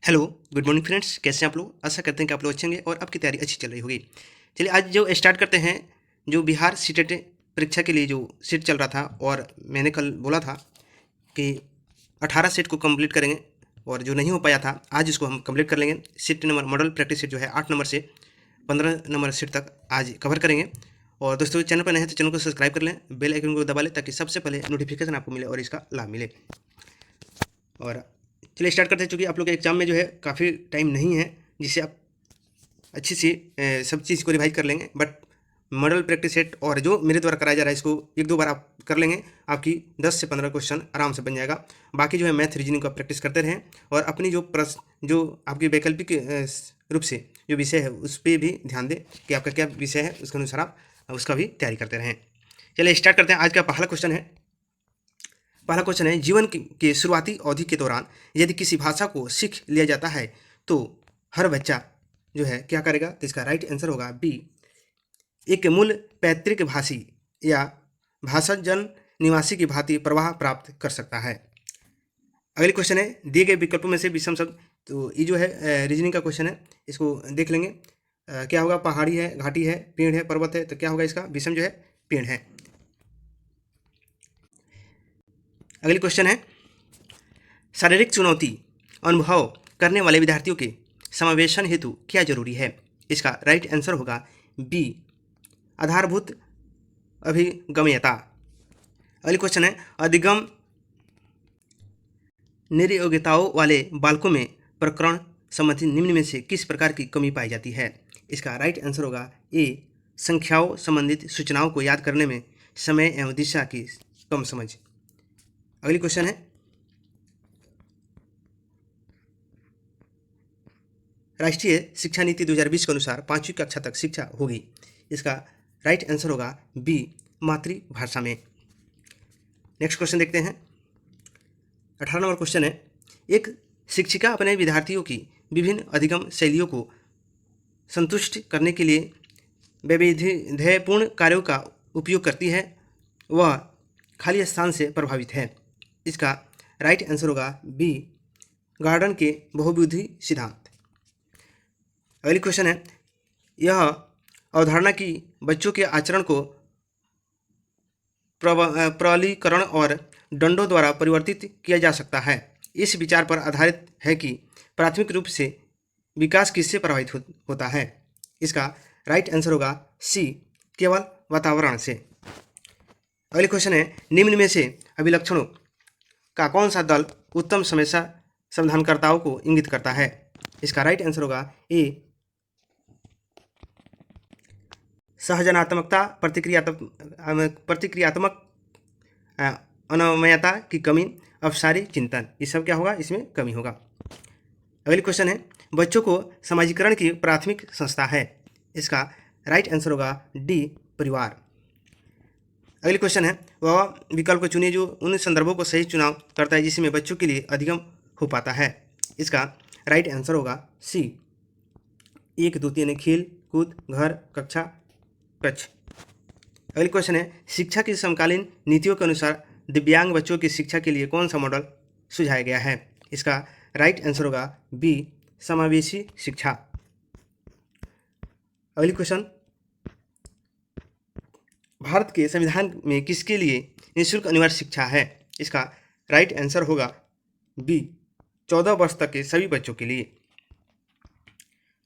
Hello, good morning friends, कैसे हैं आप लोग? आशा करते हैं कि आप लोग अच्छे होंगे और आपकी तैयारी अच्छी चल रही होगी। चलिए आज जो स्टार्ट करते हैं, जो बिहार सीटेट परीक्षा के लिए जो सीट चल रहा था और मैंने कल बोला था कि 18 सेट को कंप्लीट करेंगे और जो नहीं हो पाया था आज इसको हम कंप्लीट कर लेंगे। Seat number model practice set जो है 8 नंबर से 15 नंबर सेट तक आज कवर करेंगे। और दोस्तों चैनल पर नए हैं तो चैनल को सब्सक्राइब कर लें, बेल आइकन को दबा लें ताकि सबसे पहले नोटिफिकेशन आपको मिले और इसका लाभ मिले। और चलिए स्टार्ट करते हैं। चूँकि आप लोग के एग्जाम में जो है काफ़ी टाइम नहीं है जिससे आप अच्छी सी सब चीज़ को रिवाइज कर लेंगे, बट मॉडल प्रैक्टिस सेट और जो मेरे द्वारा कराया जा रहा है इसको एक दो बार आप कर लेंगे, आपकी 10 से 15 क्वेश्चन आराम से बन जाएगा। बाकी जो है मैथ रीजनिंग का प्रैक्टिस करते रहें और अपनी जो प्रश्न जो आपकी वैकल्पिक रूप से जो विषय है उस पर भी ध्यान दें कि आपका क्या विषय है, उसके अनुसार आप उसका भी तैयारी करते रहें। चलिए स्टार्ट करते हैं। आज का पहला क्वेश्चन है जीवन के शुरुआती अवधि के दौरान यदि किसी भाषा को सीख लिया जाता है तो हर बच्चा जो है क्या करेगा? तो इसका राइट आंसर होगा बी, एक मूल पैतृक भाषी या भाषाजन निवासी की भांति प्रवाह प्राप्त कर सकता है। अगली क्वेश्चन है दिए गए विकल्पों में से विषम शब्द। तो ये जो है रीजनिंग का क्वेश्चन है, इसको देख लेंगे। क्या होगा? पहाड़ी है, घाटी है, पेड़ है, पर्वत है, तो क्या होगा? इसका विषम जो है पेड़ है। अगली क्वेश्चन है शारीरिक चुनौती अनुभव करने वाले विद्यार्थियों के समावेशन हेतु क्या जरूरी है? इसका राइट आंसर होगा बी, आधारभूत अभिगम्यता। अगली क्वेश्चन है अधिगम निर्योग्यताओं वाले बालकों में प्रकरण संबंधी निम्न में से किस प्रकार की कमी पाई जाती है? इसका राइट आंसर होगा ए, संख्याओं संबंधित सूचनाओं को याद करने में समय एवं दिशा की कम समझ। अगली क्वेश्चन है राष्ट्रीय शिक्षा नीति 2020 के अनुसार 5वीं कक्षा तक शिक्षा होगी। इसका राइट आंसर होगा बी, मातृभाषा में। नेक्स्ट क्वेश्चन देखते हैं। 18 नंबर क्वेश्चन है एक शिक्षिका अपने विद्यार्थियों की विभिन्न अधिगम शैलियों को संतुष्ट करने के लिए वैविध्यपूर्ण कार्यों का उपयोग करती है, वह खाली स्थान से प्रभावित है। इसका राइट आंसर होगा बी, गार्डन के बहुविधि सिद्धांत। अगली क्वेश्चन है यह अवधारणा कि बच्चों के आचरण को प्रबलीकरण और दंडों द्वारा परिवर्तित किया जा सकता है, इस विचार पर आधारित है कि प्राथमिक रूप से विकास किससे प्रभावित होता है? इसका राइट आंसर होगा सी, केवल वातावरण से। अगली क्वेश्चन है निम्न में से अभिलक्षणों का कौन सा दल उत्तम समस्या समाधानकर्ताओं को इंगित करता है? इसका राइट आंसर होगा ए, सहजनात्मकता, प्रतिक्रियात्मक अनमयता की कमी, अपसारी चिंतन, ये सब क्या होगा? इसमें कमी होगा। अगली क्वेश्चन है बच्चों को समाजीकरण की प्राथमिक संस्था है। इसका राइट आंसर होगा डी, परिवार। अगली क्वेश्चन है वह विकल्प को चुनिए जो उन संदर्भों को सही चुनाव करता है जिसमें बच्चों के लिए अधिगम हो पाता है। इसका राइट आंसर होगा सी, 1, 2, 3 खेल कूद, घर, कक्षा, कक्ष। अगली क्वेश्चन है शिक्षा की समकालीन नीतियों के अनुसार दिव्यांग बच्चों की शिक्षा के लिए कौन सा मॉडल सुझाया गया है? इसका राइट आंसर होगा बी, समावेशी शिक्षा। अगली क्वेश्चन भारत के संविधान में किसके लिए निःशुल्क अनिवार्य शिक्षा है? इसका राइट आंसर होगा बी, 14 वर्ष तक के सभी बच्चों के लिए।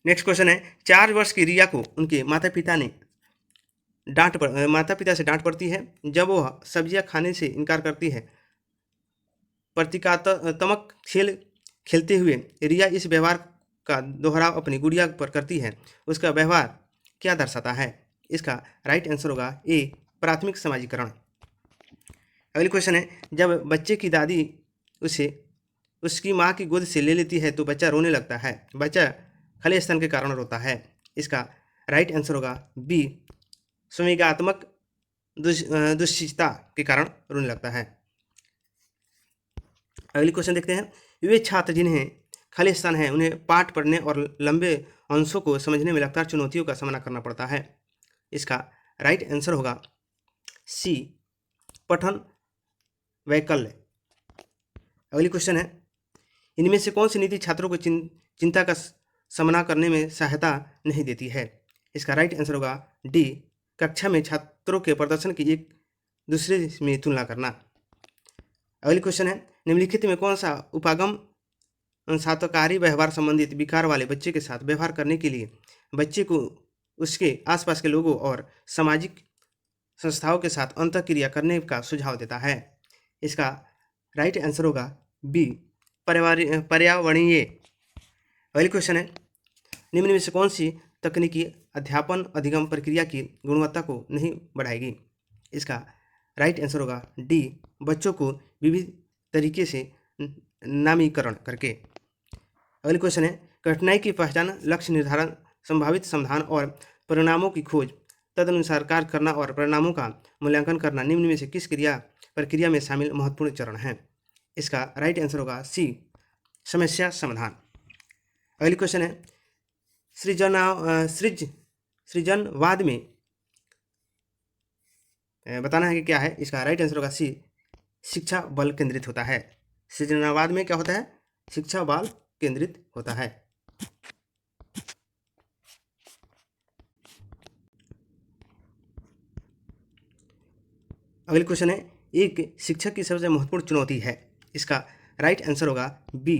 नेक्स्ट क्वेश्चन है 4 वर्ष की रिया को उनके माता पिता से डांट पड़ती है जब वह सब्जियां खाने से इनकार करती है। प्रतीकात्मक खेल खेलते हुए रिया इस व्यवहार का दोहराव अपनी गुड़िया पर करती है, उसका व्यवहार क्या दर्शाता है? इसका राइट आंसर होगा ए, प्राथमिक समाजीकरण। अगली क्वेश्चन है जब बच्चे की दादी उसे उसकी माँ की गोद से ले लेती है तो बच्चा रोने लगता है, बच्चा खाली स्तन के कारण रोता है। इसका राइट आंसर होगा बी, संवेगात्मक दुश्चिंता के कारण रोने लगता है। अगली क्वेश्चन देखते हैं वे छात्र जिन्हें खाली स्थान है उन्हें पाठ पढ़ने और लंबे अंशों को समझने में लगातार चुनौतियों का सामना करना पड़ता है। इसका राइट आंसर होगा सी, पठन वैकल्य। अगली क्वेश्चन है इनमें से कौन सी नीति छात्रों को चिंता का सामना करने में सहायता नहीं देती है? इसका राइट आंसर होगा डी, कक्षा में छात्रों के प्रदर्शन की एक दूसरे में तुलना करना। अगली क्वेश्चन है, निम्नलिखित में कौन सा उपागम सातकारी व्यवहार संबंधित विकार वाले बच्चे के साथ व्यवहार करने के लिए बच्चे को उसके आसपास के लोगों और सामाजिक संस्थाओं के साथ अंतःक्रिया करने का सुझाव देता है? इसका राइट आंसर होगा बी, पर्यावरणीय। अगली क्वेश्चन है, निम्न में से कौन सी तकनीकी अध्यापन अधिगम प्रक्रिया की गुणवत्ता को नहीं बढ़ाएगी? इसका राइट आंसर होगा डी, बच्चों को विविध तरीके से नामीकरण करके। अगली क्वेश्चन है, कठिनाई की पहचान, लक्ष्य निर्धारण, संभावित समाधान और परिणामों की खोज, तदनुसार कार्य करना और परिणामों का मूल्यांकन करना निम्न में से किस प्रक्रिया में शामिल महत्वपूर्ण चरण है? इसका राइट आंसर होगा सी, समस्या समाधान। अगली क्वेश्चन है, सृजनवाद में बताना है कि क्या है? इसका राइट आंसर होगा सी, शिक्षा बल केंद्रित होता है। सृजनवाद में क्या होता है? शिक्षा बल केंद्रित होता है। अगली क्वेश्चन है, एक शिक्षक की सबसे महत्वपूर्ण चुनौती है? इसका राइट आंसर होगा बी,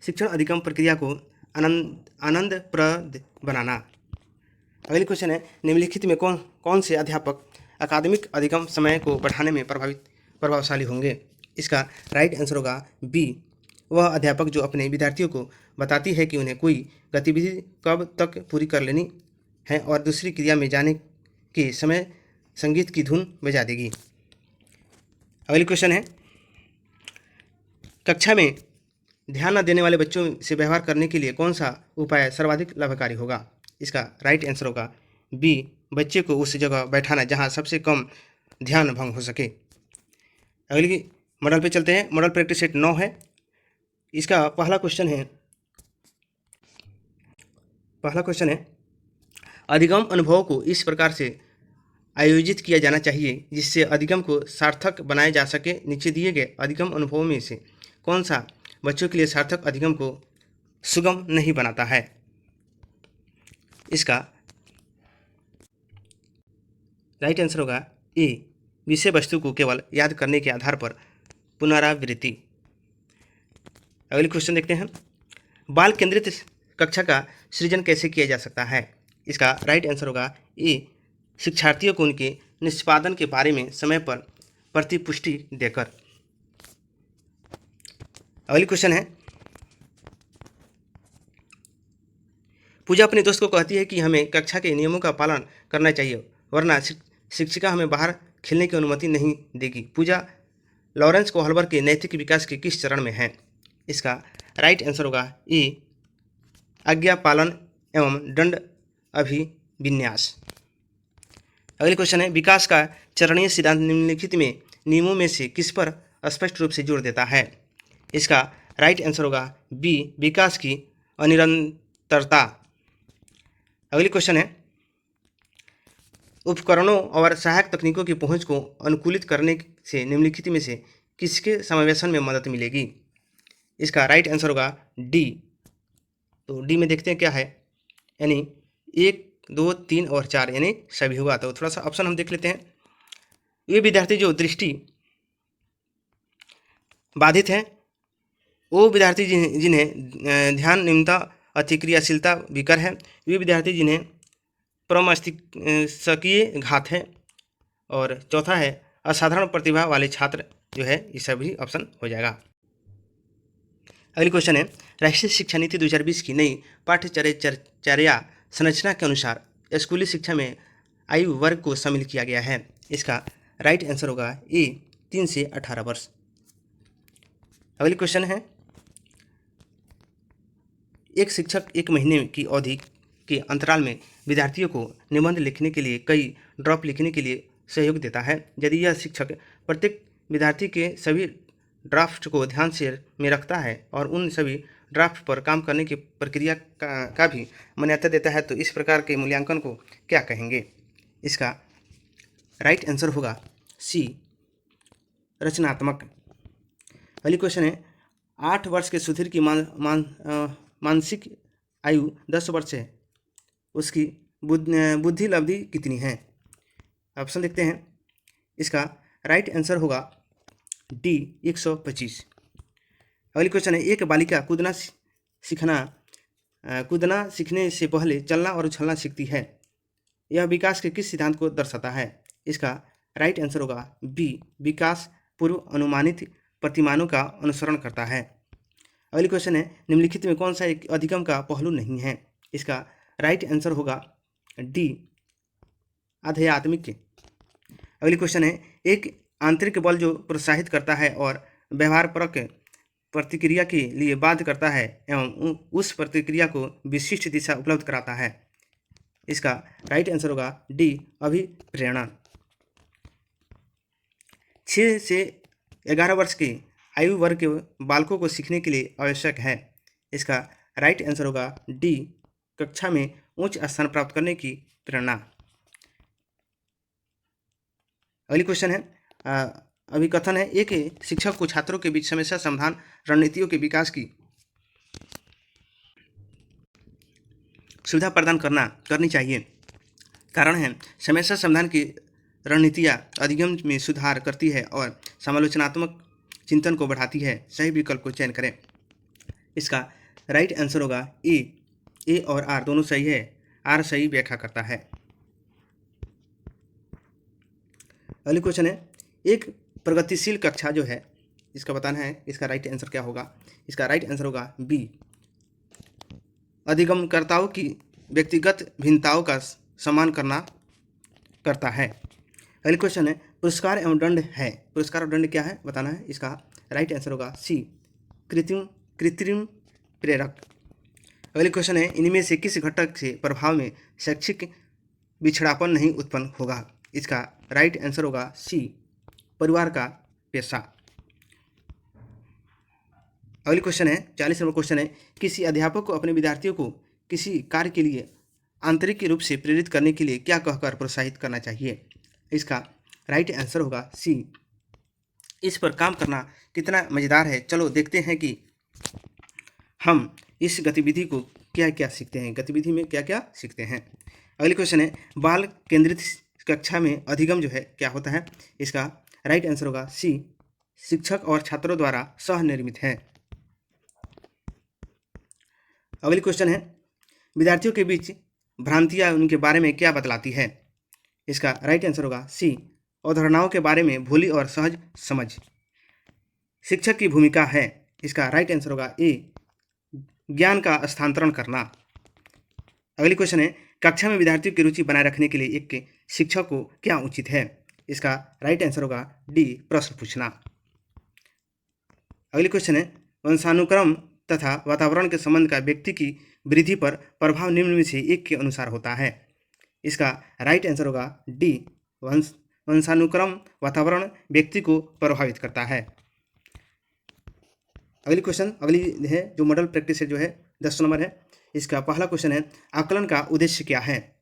शिक्षण अधिगम प्रक्रिया को आनंदप्रद बनाना। अगली क्वेश्चन है, निम्नलिखित में कौन से अध्यापक अकादमिक अधिगम समय को बढ़ाने में प्रभावशाली होंगे? इसका राइट आंसर होगा बी, वह अध्यापक जो अपने विद्यार्थियों को बताती है कि उन्हें कोई गतिविधि कब तक पूरी कर लेनी है और दूसरी क्रिया में जाने के समय संगीत की धुन बजा देगी। अगली क्वेश्चन है, कक्षा में ध्यान न देने वाले बच्चों से व्यवहार करने के लिए कौन सा उपाय सर्वाधिक लाभकारी होगा? इसका राइट आंसर होगा बी, बच्चे को उस जगह बैठाना जहां सबसे कम ध्यान भंग हो सके। अगली मॉडल पे चलते हैं। मॉडल प्रैक्टिस सेट 9 है। इसका पहला क्वेश्चन है, अधिगम अनुभव को इस प्रकार से आयोजित किया जाना चाहिए जिससे अधिगम को सार्थक बनाया जा सके। नीचे दिए गए अधिगम अनुभवों में से कौन सा बच्चों के लिए सार्थक अधिगम को सुगम नहीं बनाता है? इसका राइट आंसर होगा ए, विषय वस्तु को केवल याद करने के आधार पर पुनरावृत्ति। अगले क्वेश्चन देखते हैं, बाल केंद्रित कक्षा का सृजन कैसे किया जा सकता है? इसका राइट आंसर होगा ए, शिक्षार्थियों को उनके निष्पादन के बारे में समय पर प्रतिपुष्टि देकर। अगली क्वेश्चन है, पूजा अपने दोस्त को कहती है कि हमें कक्षा के नियमों का पालन करना चाहिए वरना शिक्षिका हमें बाहर खेलने की अनुमति नहीं देगी। पूजा लॉरेंस कोहलबर के नैतिक विकास के किस चरण में है? इसका राइट आंसर होगा ए, आज्ञा पालन एवं दंड अभिविन्यास। अगली क्वेश्चन है, विकास का चरणीय सिद्धांत निम्नलिखित में नियमों में से किस पर स्पष्ट रूप से जोर देता है? इसका राइट आंसर होगा बी, विकास की अनिरंतरता। अगली क्वेश्चन है, उपकरणों और सहायक तकनीकों की पहुंच को अनुकूलित करने से निम्नलिखित में से किसके समावेशन में मदद मिलेगी? इसका राइट आंसर होगा डी। तो डी में देखते हैं क्या है, यानी 1, 2, 3 और 4 यानी सभी होगा। तो थोड़ा सा ऑप्शन हम देख लेते हैं। ये विद्यार्थी जो दृष्टि बाधित हैं, वो विद्यार्थी जिन्हें ध्यान निम्नता अतिक्रियाशीलता विकर है, वे विद्यार्थी जिन्हें प्रमस्तिष्कीय घात है, और चौथा है असाधारण प्रतिभा वाले छात्र जो है। ये सभी ऑप्शन हो जाएगा। अगली क्वेश्चन है, राष्ट्रीय शिक्षा नीति 2020 की नई पाठ्यचर्या संरचना के अनुसार स्कूली शिक्षा में आयु वर्ग को शामिल किया गया है। इसका राइट आंसर होगा ए, 3 से 18 वर्ष। अगली क्वेश्चन है, एक शिक्षक 1 महीने की अवधि के अंतराल में विद्यार्थियों को निबंध लिखने के लिए कई ड्रॉप लिखने के लिए सहयोग देता है। यदि यह शिक्षक प्रत्येक विद्यार्थी के सभी ड्राफ्ट को ध्यान से में रखता है और उन सभी ड्राफ्ट पर काम करने की प्रक्रिया का भी मान्यता देता है तो इस प्रकार के मूल्यांकन को क्या कहेंगे? इसका राइट आंसर होगा सी, रचनात्मक। अगली क्वेश्चन है, 8 वर्ष के सुधीर की मानसिक आयु 10 वर्ष है, उसकी बुद्धि लब्धि कितनी है? ऑप्शन देखते हैं। इसका राइट आंसर होगा डी 125। अगली क्वेश्चन है, एक बालिका कूदना सीखने से पहले चलना और उछलना सीखती है, यह विकास के किस सिद्धांत को दर्शाता है? इसका राइट आंसर होगा बी, विकास पूर्व अनुमानित प्रतिमानों का अनुसरण करता है। अगली क्वेश्चन है, निम्नलिखित में कौन सा एक अधिगम का पहलू नहीं है? इसका राइट आंसर होगा डी, आध्यात्मिक। अगली क्वेश्चन है, एक आंतरिक बल जो प्रोत्साहित करता है और व्यवहारपरक प्रतिक्रिया के लिए बाध्य करता है एवं उस प्रतिक्रिया को विशिष्ट दिशा उपलब्ध कराता है। इसका राइट आंसर होगा डी, अभिप्रेरणा। 6 से 11 वर्ष के आयु वर्ग के बालकों को सीखने के लिए आवश्यक है। इसका राइट आंसर होगा डी, कक्षा में उच्च स्थान प्राप्त करने की प्रेरणा। अगली क्वेश्चन है, अभिकथन है, एक शिक्षक को छात्रों के बीच समस्या समाधान रणनीतियों के विकास की सुविधा प्रदान करनी चाहिए। कारण है, समस्या समाधान की रणनीतियाँ अधिगम में सुधार करती है और समालोचनात्मक चिंतन को बढ़ाती है। सही विकल्प को चयन करें। इसका राइट आंसर होगा ए और आर दोनों सही है। आर सही व्याख्या करता है। अगली क्वेश्चन है, एक प्रगतिशील कक्षा जो है, इसका बताना है इसका राइट आंसर क्या होगा? इसका राइट आंसर होगा बी, अधिगमकर्ताओं की व्यक्तिगत भिन्नताओं का सम्मान करता है। अगली क्वेश्चन है, पुरस्कार एवं दंड है, पुरस्कार और दंड क्या है बताना है। इसका राइट आंसर होगा सी, कृत्रिम प्रेरक। अगली क्वेश्चन है, इनमें से किस घटक से प्रभाव में शैक्षिक बिछड़ापन नहीं उत्पन्न होगा? इसका राइट आंसर होगा सी, परिवार का पेशा। अगली क्वेश्चन है 40 नंबर क्वेश्चन है, किसी अध्यापक को अपने विद्यार्थियों को किसी कार्य के लिए आंतरिक रूप से प्रेरित करने के लिए क्या कहकर प्रोत्साहित करना चाहिए? इसका राइट आंसर होगा सी, इस पर काम करना कितना मज़ेदार है, चलो देखते हैं कि हम इस गतिविधि को क्या क्या सीखते हैं, गतिविधि में क्या क्या सीखते हैं। अगली क्वेश्चन है, बाल केंद्रित कक्षा में अधिगम जो है क्या होता है? इसका राइट आंसर होगा सी, शिक्षक और छात्रों द्वारा सह निर्मित है। अगली क्वेश्चन है, विद्यार्थियों के बीच भ्रांतियां उनके बारे में क्या बतलाती है? इसका राइट आंसर होगा सी, अवधारणाओं के बारे में भूली और सहज समझ। शिक्षक की भूमिका है, इसका राइट आंसर होगा ए, ज्ञान का स्थानांतरण करना। अगली क्वेश्चन है, कक्षा में विद्यार्थियों की रुचि बनाए रखने के लिए एक शिक्षक को क्या उचित है? इसका राइट आंसर होगा डी, प्रश्न पूछना। अगली क्वेश्चन है, वंशानुक्रम तथा वातावरण के संबंध का व्यक्ति की वृद्धि पर प्रभाव निम्न में से एक के अनुसार होता है। इसका राइट आंसर होगा डी, वंशानुक्रम वातावरण व्यक्ति को प्रभावित करता है। अगली क्वेश्चन अगली है जो मॉडल प्रैक्टिस है जो है 10 नंबर है। इसका पहला क्वेश्चन है, आकलन का उद्देश्य क्या है?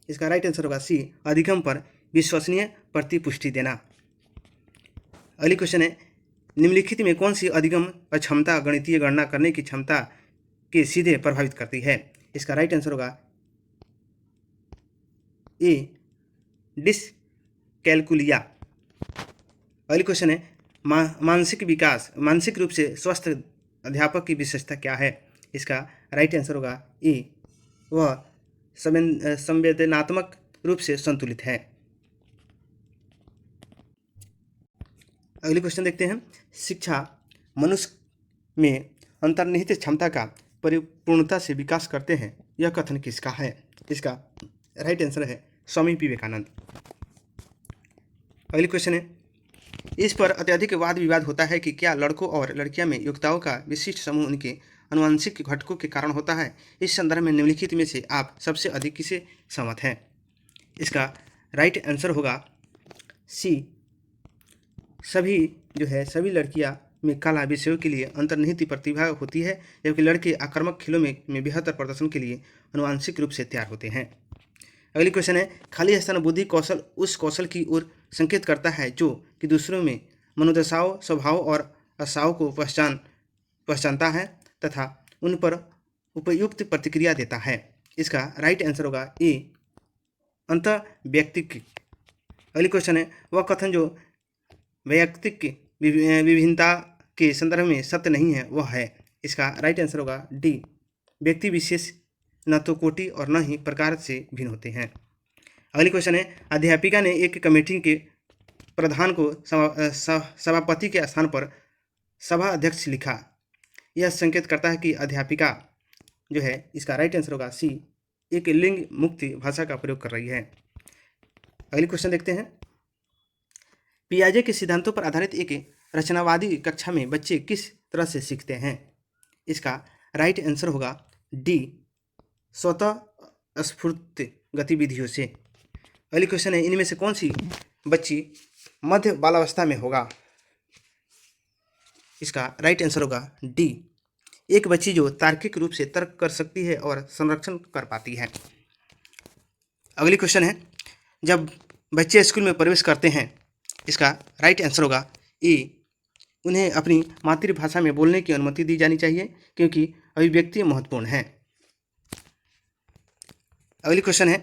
इसका राइट आंसर होगा सी, अधिगम पर विश्वसनीय प्रतिपुष्टि देना। अगली क्वेश्चन है, निम्नलिखित में कौन सी अधिगम अक्षमता गणितीय गणना करने की क्षमता के सीधे प्रभावित करती है? इसका राइट आंसर होगा ए, डिसकैलकुलिया। अगली क्वेश्चन है, मानसिक रूप से स्वस्थ अध्यापक की विशेषता क्या है? इसका राइट आंसर होगा ए, वह संवेदनात्मक रूप से संतुलित है। अगली क्वेश्चन देखते हैं, शिक्षा मनुष्य में अंतर्निहित क्षमता का परिपूर्णता से विकास करते हैं, यह कथन किसका है? इसका राइट आंसर है स्वामी विवेकानंद। अगली क्वेश्चन है, इस पर अत्यधिक वाद विवाद होता है कि क्या लड़कों और लड़कियां में योग्यताओं का विशिष्ट समूह उनके अनुवांशिक घटकों के कारण होता है? इस संदर्भ में निम्नलिखित में से आप सबसे अधिक किसे सहमत हैं? इसका राइट आंसर होगा सी, सभी लड़कियां में कला विषयों के लिए अंतर्निहित प्रतिभा होती है, जबकि लड़के आक्रामक खेलों में बेहतर प्रदर्शन के लिए अनुवांशिक रूप से तैयार होते हैं। अगली क्वेश्चन है, खाली स्थान बुद्धि कौशल उस कौशल की ओर संकेत करता है जो कि दूसरों में मनोदशाओं, स्वभाव और आशाओं को पहचानता है तथा उन पर उपयुक्त प्रतिक्रिया देता है। इसका राइट आंसर होगा ए, अंतः व्यक्तिक। अगली क्वेश्चन है, वह कथन जो वैयक्तिक विभिन्नता के संदर्भ में सत्य नहीं है वह है। इसका राइट आंसर होगा डी, व्यक्ति विशेष न तो कोटि और न ही प्रकार से भिन्न होते हैं। अगली क्वेश्चन है, अध्यापिका ने एक कमेटी के प्रधान को सभापति के स्थान पर सभा अध्यक्ष लिखा। यह संकेत करता है कि अध्यापिका जो है, इसका राइट आंसर होगा सी, एक लिंग मुक्त भाषा का प्रयोग कर रही है। अगली क्वेश्चन देखते हैं, पियाजे के सिद्धांतों पर आधारित एक रचनावादी कक्षा में बच्चे किस तरह से सीखते हैं। इसका राइट आंसर होगा डी, स्वतः स्फूर्त गतिविधियों से। अगली क्वेश्चन है, इनमें से कौन सी बच्ची मध्य बालावस्था में होगा। इसका राइट आंसर होगा डी, एक बच्ची जो तार्किक रूप से तर्क कर सकती है और संरक्षण कर पाती है। अगली क्वेश्चन है, जब बच्चे स्कूल में प्रवेश करते हैं, इसका राइट आंसर होगा ए, उन्हें अपनी मातृभाषा में बोलने की अनुमति दी जानी चाहिए क्योंकि अभिव्यक्ति महत्वपूर्ण है। अगली क्वेश्चन है,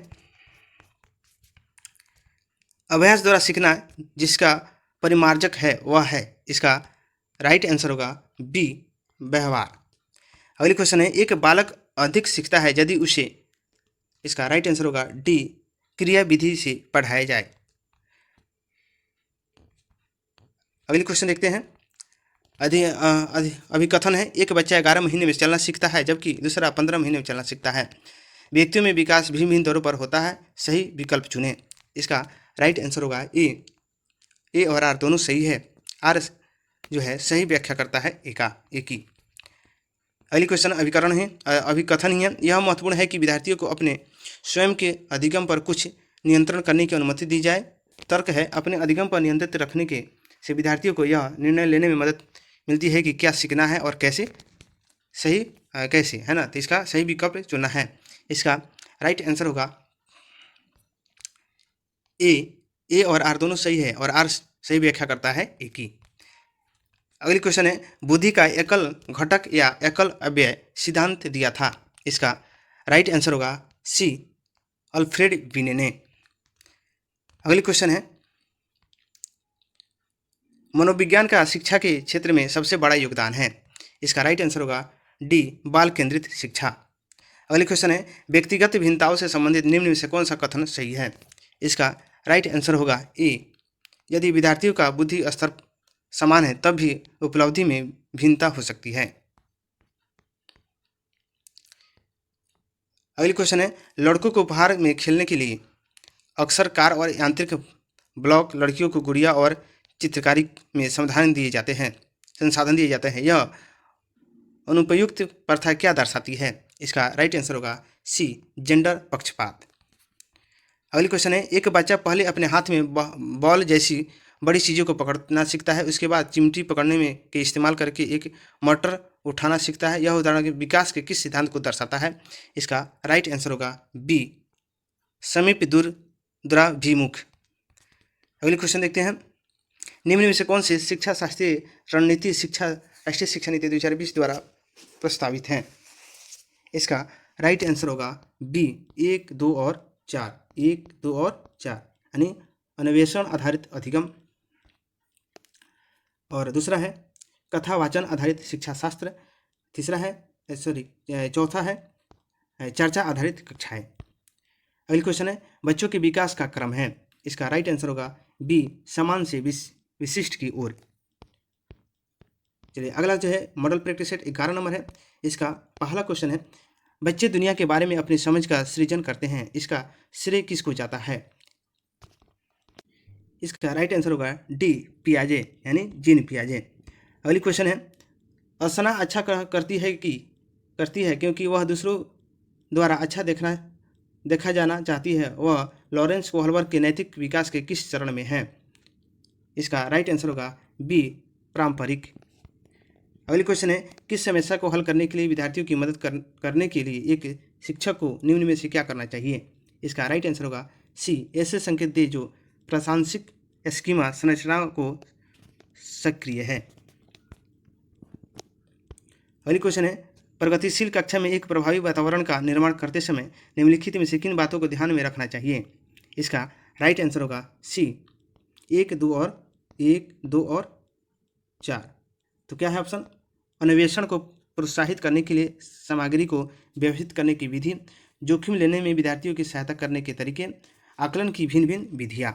अभ्यास द्वारा सीखना जिसका परिमार्जक है वह है। इसका राइट आंसर होगा बी, व्यवहार। अगली क्वेश्चन है, एक बालक अधिक सीखता है यदि उसे, इसका राइट आंसर होगा डी, क्रिया विधि से पढ़ाया जाए। अगली क्वेश्चन देखते हैं, अभिकथन है, एक बच्चा 11 महीने में चलना सीखता है जबकि दूसरा 15 महीने में चलना सीखता है। व्यक्तियों में विकास भिन्न भिन्न दौरों पर होता है, सही विकल्प चुनें। इसका राइट आंसर होगा ए और आर दोनों सही है। आर जो है सही व्याख्या करता है ए की। अगली क्वेश्चन अभिकथन ही है, यह महत्वपूर्ण है कि विद्यार्थियों को अपने स्वयं के अधिगम पर कुछ नियंत्रण करने की अनुमति दी जाए। तर्क है, अपने अधिगम पर नियंत्रित रखने के से विद्यार्थियों को यह निर्णय लेने में मदद मिलती है कि क्या सीखना है और कैसे, कैसे, है ना। तो इसका सही विकल्प चुनना है। इसका राइट आंसर होगा ए और आर दोनों सही है और आर सही व्याख्या करता है ए की। अगली क्वेश्चन है, बुद्धि का एकल घटक या एकल अव्यय सिद्धांत दिया था। इसका राइट आंसर होगा सी, अल्फ्रेड बिने ने। अगली क्वेश्चन है, मनोविज्ञान का शिक्षा के क्षेत्र में सबसे बड़ा योगदान है। इसका राइट आंसर होगा डी, बाल केंद्रित शिक्षा। अगली क्वेश्चन है, व्यक्तिगत भिन्नताओं से संबंधित निम्न में से कौन सा कथन सही है। इसका राइट आंसर होगा ए, यदि विद्यार्थियों का बुद्धि स्तर समान है तब भी उपलब्धि में भिन्नता हो सकती है। अगली क्वेश्चन है, लड़कों को बाहर में खेलने के लिए अक्सर कार और यांत्रिक ब्लॉक, लड़कियों को गुड़िया और चित्रकारी में संसाधन दिए जाते हैं। यह अनुपयुक्त प्रथा क्या दर्शाती है। इसका राइट आंसर होगा सी, जेंडर पक्षपात। अगली क्वेश्चन है, एक बच्चा पहले अपने हाथ में बॉल जैसी बड़ी चीज़ों को पकड़ना सीखता है, उसके बाद चिमटी पकड़ने में के इस्तेमाल करके एक मोटर उठाना सीखता है। यह उदाहरण के विकास के किस सिद्धांत को दर्शाता है। इसका राइट आंसर होगा बी, समीप दूराभिमुख। अगली क्वेश्चन देखते हैं, निम्न में से कौन से शिक्षा शास्त्रीय रणनीति राष्ट्रीय शिक्षा नीति 2020 द्वारा प्रस्तावित है। इसका राइट आंसर होगा बी, 1, 2 और 4। 1, 2 और 4 यानी अन्वेषण आधारित अधिगम। और दूसरा है कथावाचन आधारित शिक्षा शास्त्र। तीसरा है चौथा है चर्चा आधारित कक्षाएं। अगली क्वेश्चन है, बच्चों के विकास का क्रम है। इसका राइट आंसर होगा बी, समान से विशिष्ट की ओर। चलिए अगला जो है मॉडल प्रैक्टिस सेट 11 नंबर है। इसका पहला क्वेश्चन है, बच्चे दुनिया के बारे में अपनी समझ का सृजन करते हैं, इसका श्रेय किसको जाता है। इसका राइट आंसर होगा डी, पियाजे यानी जीन पियाजे। अगली क्वेश्चन है, असना अच्छा करती है क्योंकि वह दूसरों द्वारा अच्छा देखा जाना चाहती है। वह लॉरेंस कोहलबर्ग के नैतिक विकास के किस चरण में है। इसका राइट आंसर होगा बी, पारंपरिक। अगली क्वेश्चन है, किस समस्या को हल करने के लिए विद्यार्थियों की मदद करने के लिए एक शिक्षक को निम्न में से क्या करना चाहिए। इसका राइट आंसर होगा सी, ऐसे संकेत दे जो प्रासंगिक स्कीमा संरचना को सक्रिय है। अगली क्वेश्चन है, प्रगतिशील कक्षा में एक प्रभावी वातावरण का निर्माण करते समय निम्नलिखित में से किन बातों को ध्यान में रखना चाहिए? इसका राइट आंसर होगा सी, 1, 2 और 4। तो क्या है ऑप्शन? अन्वेषण को प्रोत्साहित करने के लिए सामग्री को व्यवस्थित करने की विधि, जोखिम लेने में विद्यार्थियों की सहायता करने के तरीके, आकलन की भिन्न भिन्न विधियाँ।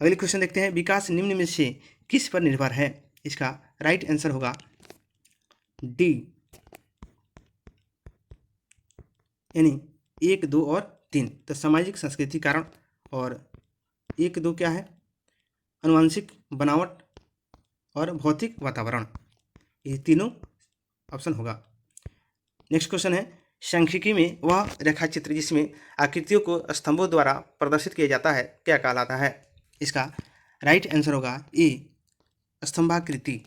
अगले क्वेश्चन देखते हैं, विकास निम्न में से किस पर निर्भर है? इसका राइट आंसर होगा डी, यानी 1, 2 और 3। तो सामाजिक संस्कृति कारण और 1, 2 क्या है? आनुवंशिक बनावट और भौतिक वातावरण, ये तीनों ऑप्शन होगा। नेक्स्ट क्वेश्चन है, सांख्यिकी में वह रेखाचित्र जिसमें आकृतियों को स्तंभों द्वारा प्रदर्शित किया जाता है क्या कहलाता है? इसका राइट आंसर होगा ए, स्तंभाकृति।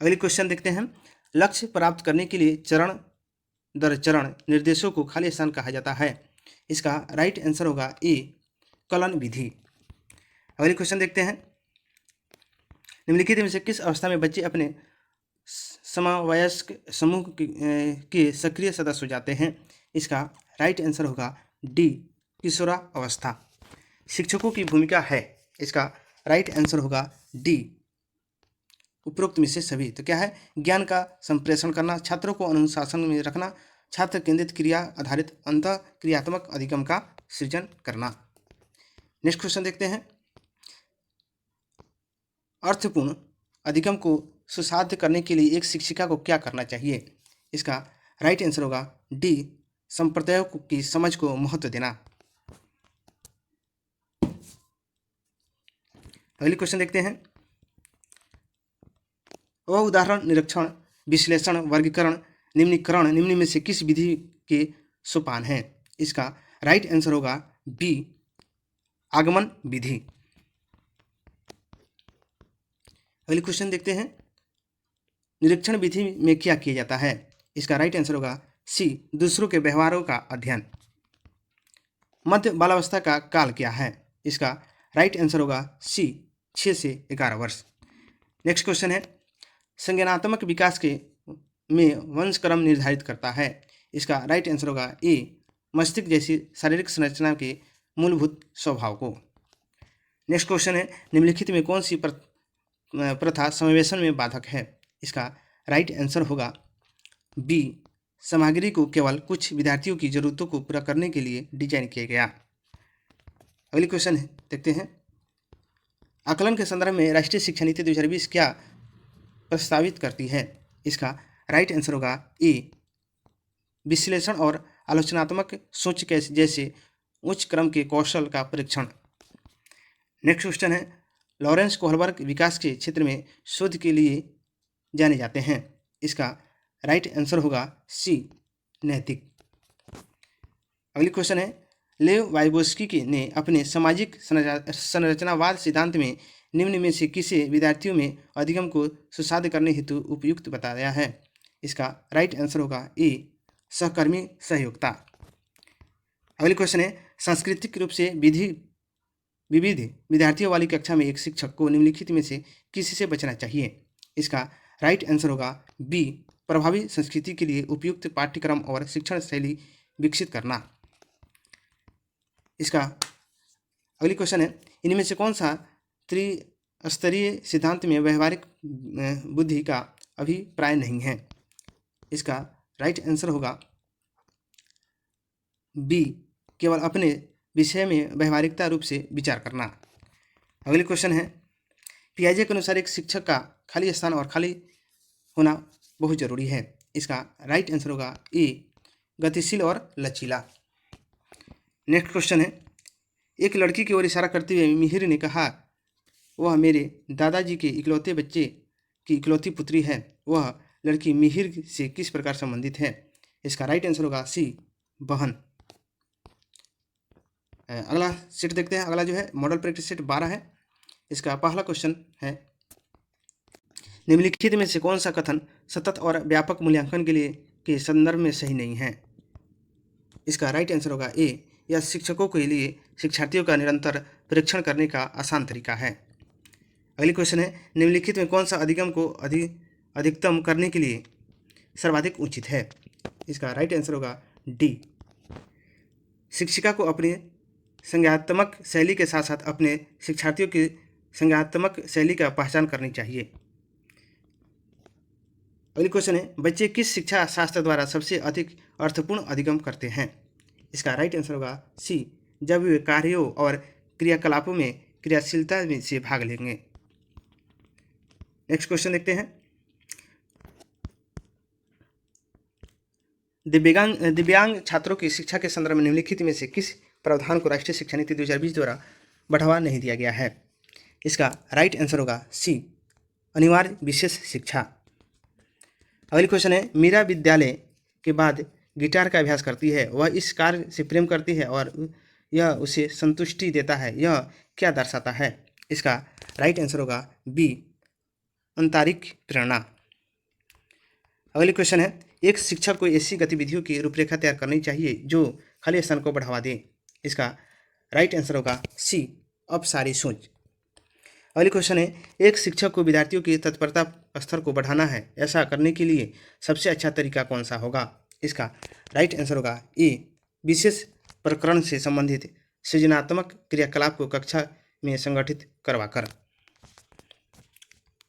अगले क्वेश्चन देखते हैं, लक्ष्य प्राप्त करने के लिए चरण दर चरण निर्देशों को खाली स्थान कहा जाता है। इसका राइट आंसर होगा ए, कलन विधि। अगले क्वेश्चन देखते हैं, निम्नलिखित में से किस अवस्था में बच्चे अपने समवयस्क समूह के सक्रिय सदस्य हो जाते हैं? इसका राइट आंसर होगा डी, किशोरा अवस्था। शिक्षकों की भूमिका है, इसका राइट आंसर होगा डी, उपरोक्त में से सभी। तो क्या है? ज्ञान का संप्रेषण करना, छात्रों को अनुशासन में रखना, छात्र केंद्रित क्रिया आधारित अंतः क्रियात्मक अधिगम का सृजन करना। नेक्स्ट क्वेश्चन देखते हैं, अर्थपूर्ण अधिगम को सुसाध्य करने के लिए एक शिक्षिका को क्या करना चाहिए? इसका राइट आंसर होगा डी, संप्रदायों की समझ को महत्व देना। अगली क्वेश्चन देखते हैं, वह उदाहरण, निरीक्षण, विश्लेषण, वर्गीकरण, निम्नीकरण निम्न में से किस विधि के सोपान हैं? इसका राइट आंसर होगा बी, आगमन विधि। अगले क्वेश्चन देखते हैं, निरीक्षण विधि में क्या किया जाता है? इसका राइट आंसर होगा सी, दूसरों के व्यवहारों का अध्ययन। मध्य बालावस्था का काल क्या है? इसका राइट आंसर होगा सी, 6 से 11 वर्ष। नेक्स्ट क्वेश्चन है, संज्ञानात्मक विकास के में वंशक्रम निर्धारित करता है। इसका राइट आंसर होगा ए, मस्तिष्क जैसी शारीरिक संरचना के मूलभूत स्वभाव को। नेक्स्ट क्वेश्चन है, निम्नलिखित में कौन सी प्रथा समावेशन में बाधक है? इसका राइट आंसर होगा बी, सामग्री को केवल कुछ विद्यार्थियों की जरूरतों को पूरा करने के लिए डिजाइन किया गया। अगली क्वेश्चन है देखते हैं, आकलन के संदर्भ में राष्ट्रीय शिक्षा नीति 2020 क्या प्रस्तावित करती है? इसका राइट आंसर होगा ए, विश्लेषण और आलोचनात्मक सोच के जैसे उच्च क्रम के कौशल का परीक्षण। नेक्स्ट क्वेश्चन है, लॉरेंस कोहलबर्ग विकास के क्षेत्र में शोध के लिए जाने जाते हैं। इसका राइट आंसर होगा सी, नैतिक। अगली क्वेश्चन है, लेव वाइगोस्की ने अपने सामाजिक संरचनावाद सिद्धांत में निम्न में से किसे विद्यार्थियों में अधिगम को सुसाध्य करने हेतु उपयुक्त बताया है? इसका राइट आंसर होगा ए, सहकर्मी सहयोगिता। अगली क्वेश्चन है, सांस्कृतिक रूप से विविध विद्यार्थियों वाली कक्षा में एक शिक्षक को निम्नलिखित में से किसी से बचना चाहिए? इसका राइट आंसर होगा बी, प्रभावी संस्कृति के लिए उपयुक्त पाठ्यक्रम और शिक्षण शैली विकसित करना। इसका अगली क्वेश्चन है, इनमें से कौन सा त्रिस्तरीय सिद्धांत में व्यवहारिक बुद्धि का अभिप्राय नहीं है? इसका राइट आंसर होगा बी, केवल अपने विषय में व्यवहारिकता रूप से विचार करना। अगली क्वेश्चन है, पियाजे के अनुसार एक शिक्षक का खाली स्थान और खाली होना बहुत जरूरी है। इसका राइट आंसर होगा ए, गतिशील और लचीला। नेक्स्ट क्वेश्चन है, एक लड़की की ओर इशारा करते हुए मिहिर ने कहा, वह मेरे दादाजी के इकलौते बच्चे की इकलौती पुत्री है। वह लड़की मिहिर से किस प्रकार संबंधित है? इसका राइट आंसर होगा सी, बहन। अगला सेट देखते हैं, अगला जो है मॉडल प्रैक्टिस सेट 12 है। इसका पहला क्वेश्चन है, निम्नलिखित में से कौन सा कथन सतत और व्यापक मूल्यांकन के लिए के संदर्भ में सही नहीं है? इसका राइट आंसर होगा ए, यह शिक्षकों के लिए शिक्षार्थियों का निरंतर परीक्षण करने का आसान तरीका है। अगली क्वेश्चन है, निम्नलिखित में कौन सा अधिगम को अधिकतम करने के लिए सर्वाधिक उचित है? इसका राइट आंसर होगा डी। शिक्षिका को अपनी संज्ञानात्मक शैली के साथ साथ अपने शिक्षार्थियों की संज्ञानात्मक शैली का पहचान करनी चाहिए। अगली क्वेश्चन है, बच्चे किस शिक्षा शास्त्र द्वारा सबसे अधिक अर्थपूर्ण अधिगम करते हैं? इसका राइट आंसर होगा सी, जब वे कार्यों और क्रियाकलापों में क्रियाशीलता से भाग लेंगे। नेक्स्ट क्वेश्चन देखते हैं, दिव्यांग छात्रों की शिक्षा के संदर्भ में निम्नलिखित में से किस प्रावधान को राष्ट्रीय शिक्षा नीति 2020 द्वारा बढ़ावा नहीं दिया गया है? इसका राइट आंसर होगा सी, अनिवार्य विशेष शिक्षा। अगली क्वेश्चन है, मीरा विद्यालय के बाद गिटार का अभ्यास करती है, वह इस कार्य से प्रेम करती है और यह उसे संतुष्टि देता है, यह क्या दर्शाता है? इसका राइट आंसर होगा बी, आंतरिक प्रेरणा। अगली क्वेश्चन है, एक शिक्षक को ऐसी गतिविधियों की रूपरेखा तैयार करनी चाहिए जो खाली स्थान को बढ़ावा दे। इसका राइट आंसर होगा सी, अपसारी सोच। अगली क्वेश्चन है, एक शिक्षक को विद्यार्थियों की तत्परता स्तर को बढ़ाना है, ऐसा करने के लिए सबसे अच्छा तरीका कौन सा होगा? इसका राइट आंसर होगा ए, विशेष प्रकरण से संबंधित सृजनात्मक क्रियाकलाप को कक्षा में संगठित करवाकर।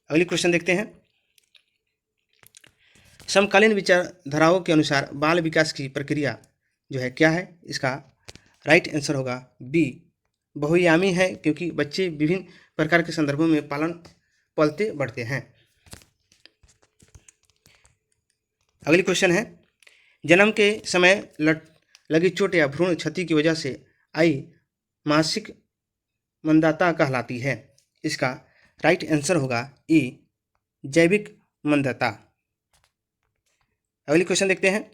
अगली क्वेश्चन देखते हैं, समकालीन विचारधाराओं के अनुसार बाल विकास की प्रक्रिया जो है क्या है? इसका राइट आंसर होगा बी, बहुआयामी है, क्योंकि बच्चे विभिन्न प्रकार के संदर्भों में पलते बढ़ते हैं। अगली क्वेश्चन है, जन्म के समय लगी चोट या भ्रूण क्षति की वजह से आई मासिक मंदाता कहलाती है। इसका राइट आंसर होगा ए, जैविक मंदता। अगली क्वेश्चन देखते हैं,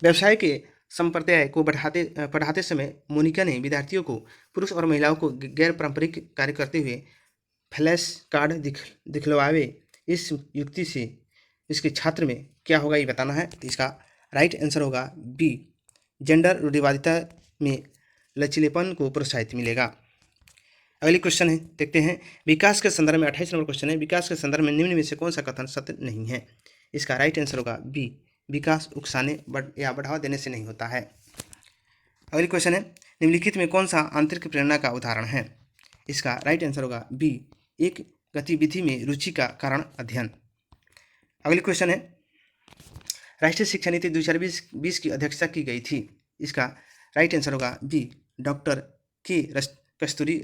व्यवसाय के संप्रदाय को पढ़ाते समय मोनिका ने विद्यार्थियों को पुरुष और महिलाओं को गैर पारंपरिक कार्य करते हुए फ्लैश कार्ड दिखलवावे। इस युक्ति से इसके छात्र में क्या होगा ये बताना है। तो इसका राइट आंसर होगा बी, जेंडर रूढ़िवादिता में लचीलेपन को प्रोत्साहित मिलेगा। अगली क्वेश्चन है देखते हैं, विकास के संदर्भ में 28 नंबर क्वेश्चन है, विकास के संदर्भ में निम्न में से कौन सा कथन सत्य नहीं है? इसका राइट आंसर होगा बी, विकास उकसाने या बढ़ावा देने से नहीं होता है। अगली क्वेश्चन है, निम्नलिखित में कौन सा आंतरिक प्रेरणा का उदाहरण है? इसका राइट आंसर होगा बी, एक गतिविधि में रुचि का कारण अध्ययन। अगली क्वेश्चन है, राष्ट्रीय शिक्षा नीति 2020 की अध्यक्षता की गई थी। इसका राइट आंसर होगा बी, डॉक्टर के कस्तूरी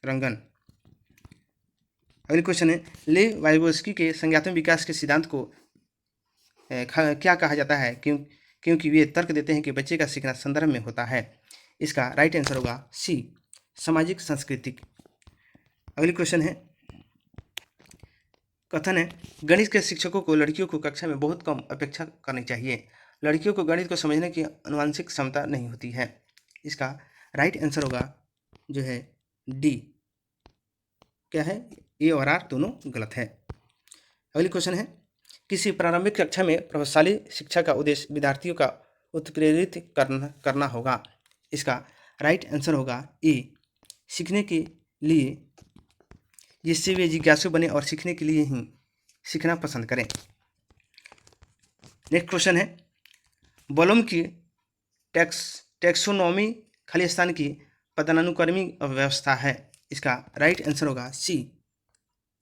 रंगन। अगली क्वेश्चन है, ले वाइगोस्की के संज्ञानात्मक विकास के सिद्धांत को क्या कहा जाता है? क्योंकि वे तर्क देते हैं कि बच्चे का सीखना संदर्भ में होता है। इसका राइट आंसर होगा सी, सामाजिक सांस्कृतिक। अगली क्वेश्चन है, कथन है, गणित के शिक्षकों को लड़कियों को कक्षा में बहुत कम अपेक्षा करनी चाहिए। लड़कियों को गणित को समझने की आनुवंशिक क्षमता नहीं होती है। इसका राइट आंसर होगा जो है डी, क्या है? ए और आर दोनों गलत है। अगली क्वेश्चन है, किसी प्रारंभिक कक्षा में प्रभावशाली शिक्षा का उद्देश्य विद्यार्थियों का उत्प्रेरित करना होगा। इसका राइट आंसर होगा ए, सीखने के लिए, जिससे वे जिज्ञासु बने और सीखने के लिए ही सीखना पसंद करें। नेक्स्ट क्वेश्चन है, ब्लूम की टैक्सोनॉमी खाली स्थान की पदानुक्रमी व्यवस्था है। इसका राइट आंसर होगा सी,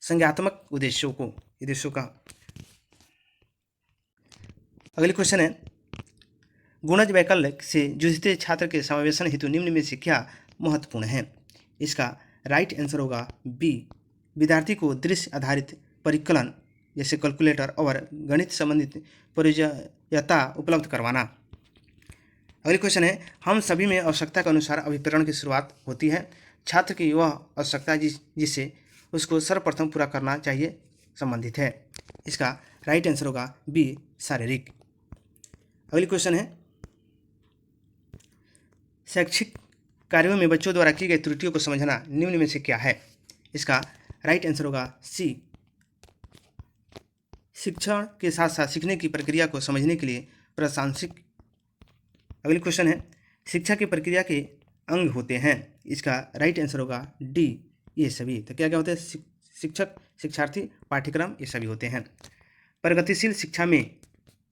संज्ञानात्मक उद्देश्यों का। अगली क्वेश्चन है, गुणज वैकल्पिक से जूझते छात्र के समावेशन हेतु निम्न में से क्या महत्वपूर्ण है? इसका राइट आंसर होगा बी, विद्यार्थी को दृश्य आधारित परिकलन जैसे कैलकुलेटर और गणित संबंधित परिचयता उपलब्ध करवाना। अगली क्वेश्चन है, हम सभी में आवश्यकता के अनुसार अभिप्रेरण की शुरुआत होती है। छात्र की वह आवश्यकता जिससे उसको सर्वप्रथम पूरा करना चाहिए संबंधित है। इसका राइट आंसर होगा बी, शारीरिक। अगली क्वेश्चन है, शैक्षिक कार्यों में बच्चों द्वारा की गई त्रुटियों को समझना निम्न में से क्या है? इसका राइट आंसर होगा सी, शिक्षण के साथ साथ सीखने की प्रक्रिया को समझने के लिए प्रासंगिक। अगली क्वेश्चन है, शिक्षा की प्रक्रिया के अंग होते हैं। इसका राइट आंसर होगा डी, ये सभी। तो क्या क्या होते हैं? शिक्षक, शिक्षार्थी, पाठ्यक्रम, ये सभी होते हैं। प्रगतिशील शिक्षा में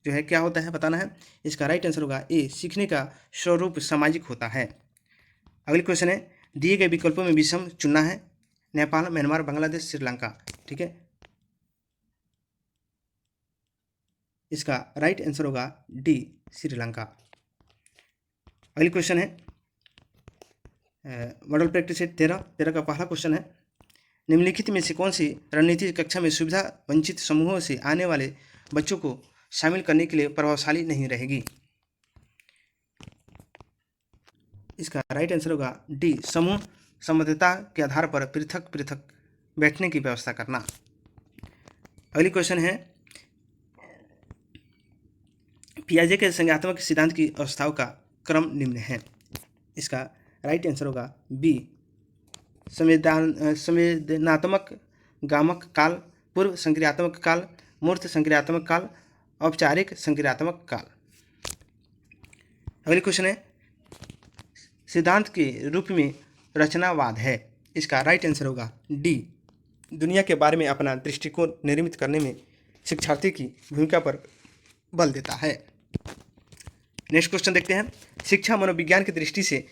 जो है क्या होता है बताना है। इसका राइट आंसर होगा ए, सीखने का स्वरूप सामाजिक होता है। अगली क्वेश्चन है, दिए गए विकल्पों में विषम चुनना है। नेपाल, म्यांमार, बांग्लादेश, श्रीलंका। ठीक है, इसका राइट आंसर होगा डी, श्रीलंका। अगली क्वेश्चन है मॉडल प्रैक्टिस सेट 13 का पहला क्वेश्चन है, निम्नलिखित में से कौन सी रणनीति कक्षा में सुविधा वंचित समूहों से आने वाले बच्चों को शामिल करने के लिए प्रभावशाली नहीं रहेगी? इसका राइट आंसर होगा डी, समूह संबद्धता के आधार पर पृथक पृथक बैठने की व्यवस्था करना। अगली क्वेश्चन है, पियाजे के संज्ञानात्मक सिद्धांत की अवस्थाओं का क्रम निम्न है। इसका राइट आंसर होगा बी, संवेदनात्मक गामक काल, पूर्व संक्रियात्मक काल, मूर्त संक्रियात्मक काल, औपचारिक संक्रियात्मक काल। अगली क्वेश्चन है, सिद्धांत के रूप में रचनावाद है। इसका राइट आंसर होगा डी, दुनिया के बारे में अपना दृष्टिकोण निर्मित करने में शिक्षार्थी की भूमिका पर बल देता है। नेक्स्ट क्वेश्चन देखते हैं, शिक्षा मनोविज्ञान की दृष्टि से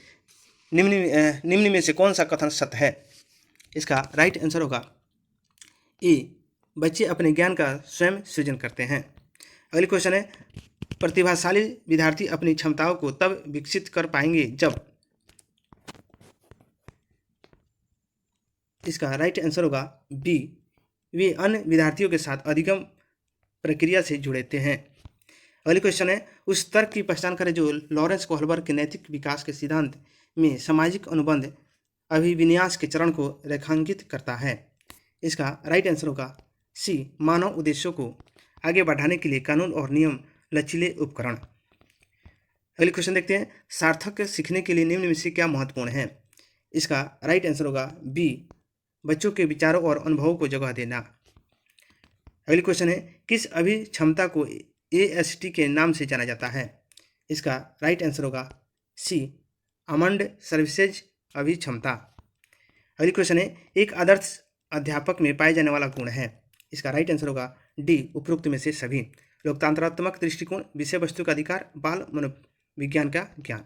निम्न में से कौन सा कथन सत्य है? इसका राइट आंसर होगा ए, बच्चे अपने ज्ञान का स्वयं सृजन करते हैं। अगली क्वेश्चन है, प्रतिभाशाली विद्यार्थी अपनी क्षमताओं को तब विकसित कर पाएंगे जब। इसका राइट आंसर होगा बी, वे अन्य विद्यार्थियों के साथ अधिगम प्रक्रिया से जुड़ते हैं। अगली क्वेश्चन है, उस तर्क की पहचान करें जो लॉरेंस कोहलबर्ग के नैतिक विकास के सिद्धांत में सामाजिक अनुबंध अभिविन्यास के चरण को रेखांकित करता है। इसका राइट आंसर होगा सी, मानव उद्देश्यों को आगे बढ़ाने के लिए कानून और नियम लचीले उपकरण। अगली क्वेश्चन देखते हैं, सार्थक सीखने के लिए निम्न में से क्या महत्वपूर्ण है? इसका राइट आंसर होगा बी, बच्चों के विचारों और अनुभवों को जगह देना। अगली क्वेश्चन है, किस अभिक्षमता को AST के नाम से जाना जाता है? इसका राइट आंसर होगा सी, अमंड सर्विसेज अभिक्षमता। अगली क्वेश्चन है, एक आदर्श अध्यापक में पाए जाने वाला गुण है। इसका राइट आंसर होगा डी, उपरोक्त में से सभी। लोकतंत्रात्मक दृष्टिकोण, विषय वस्तु का अधिकार, बाल मनोविज्ञान का ज्ञान।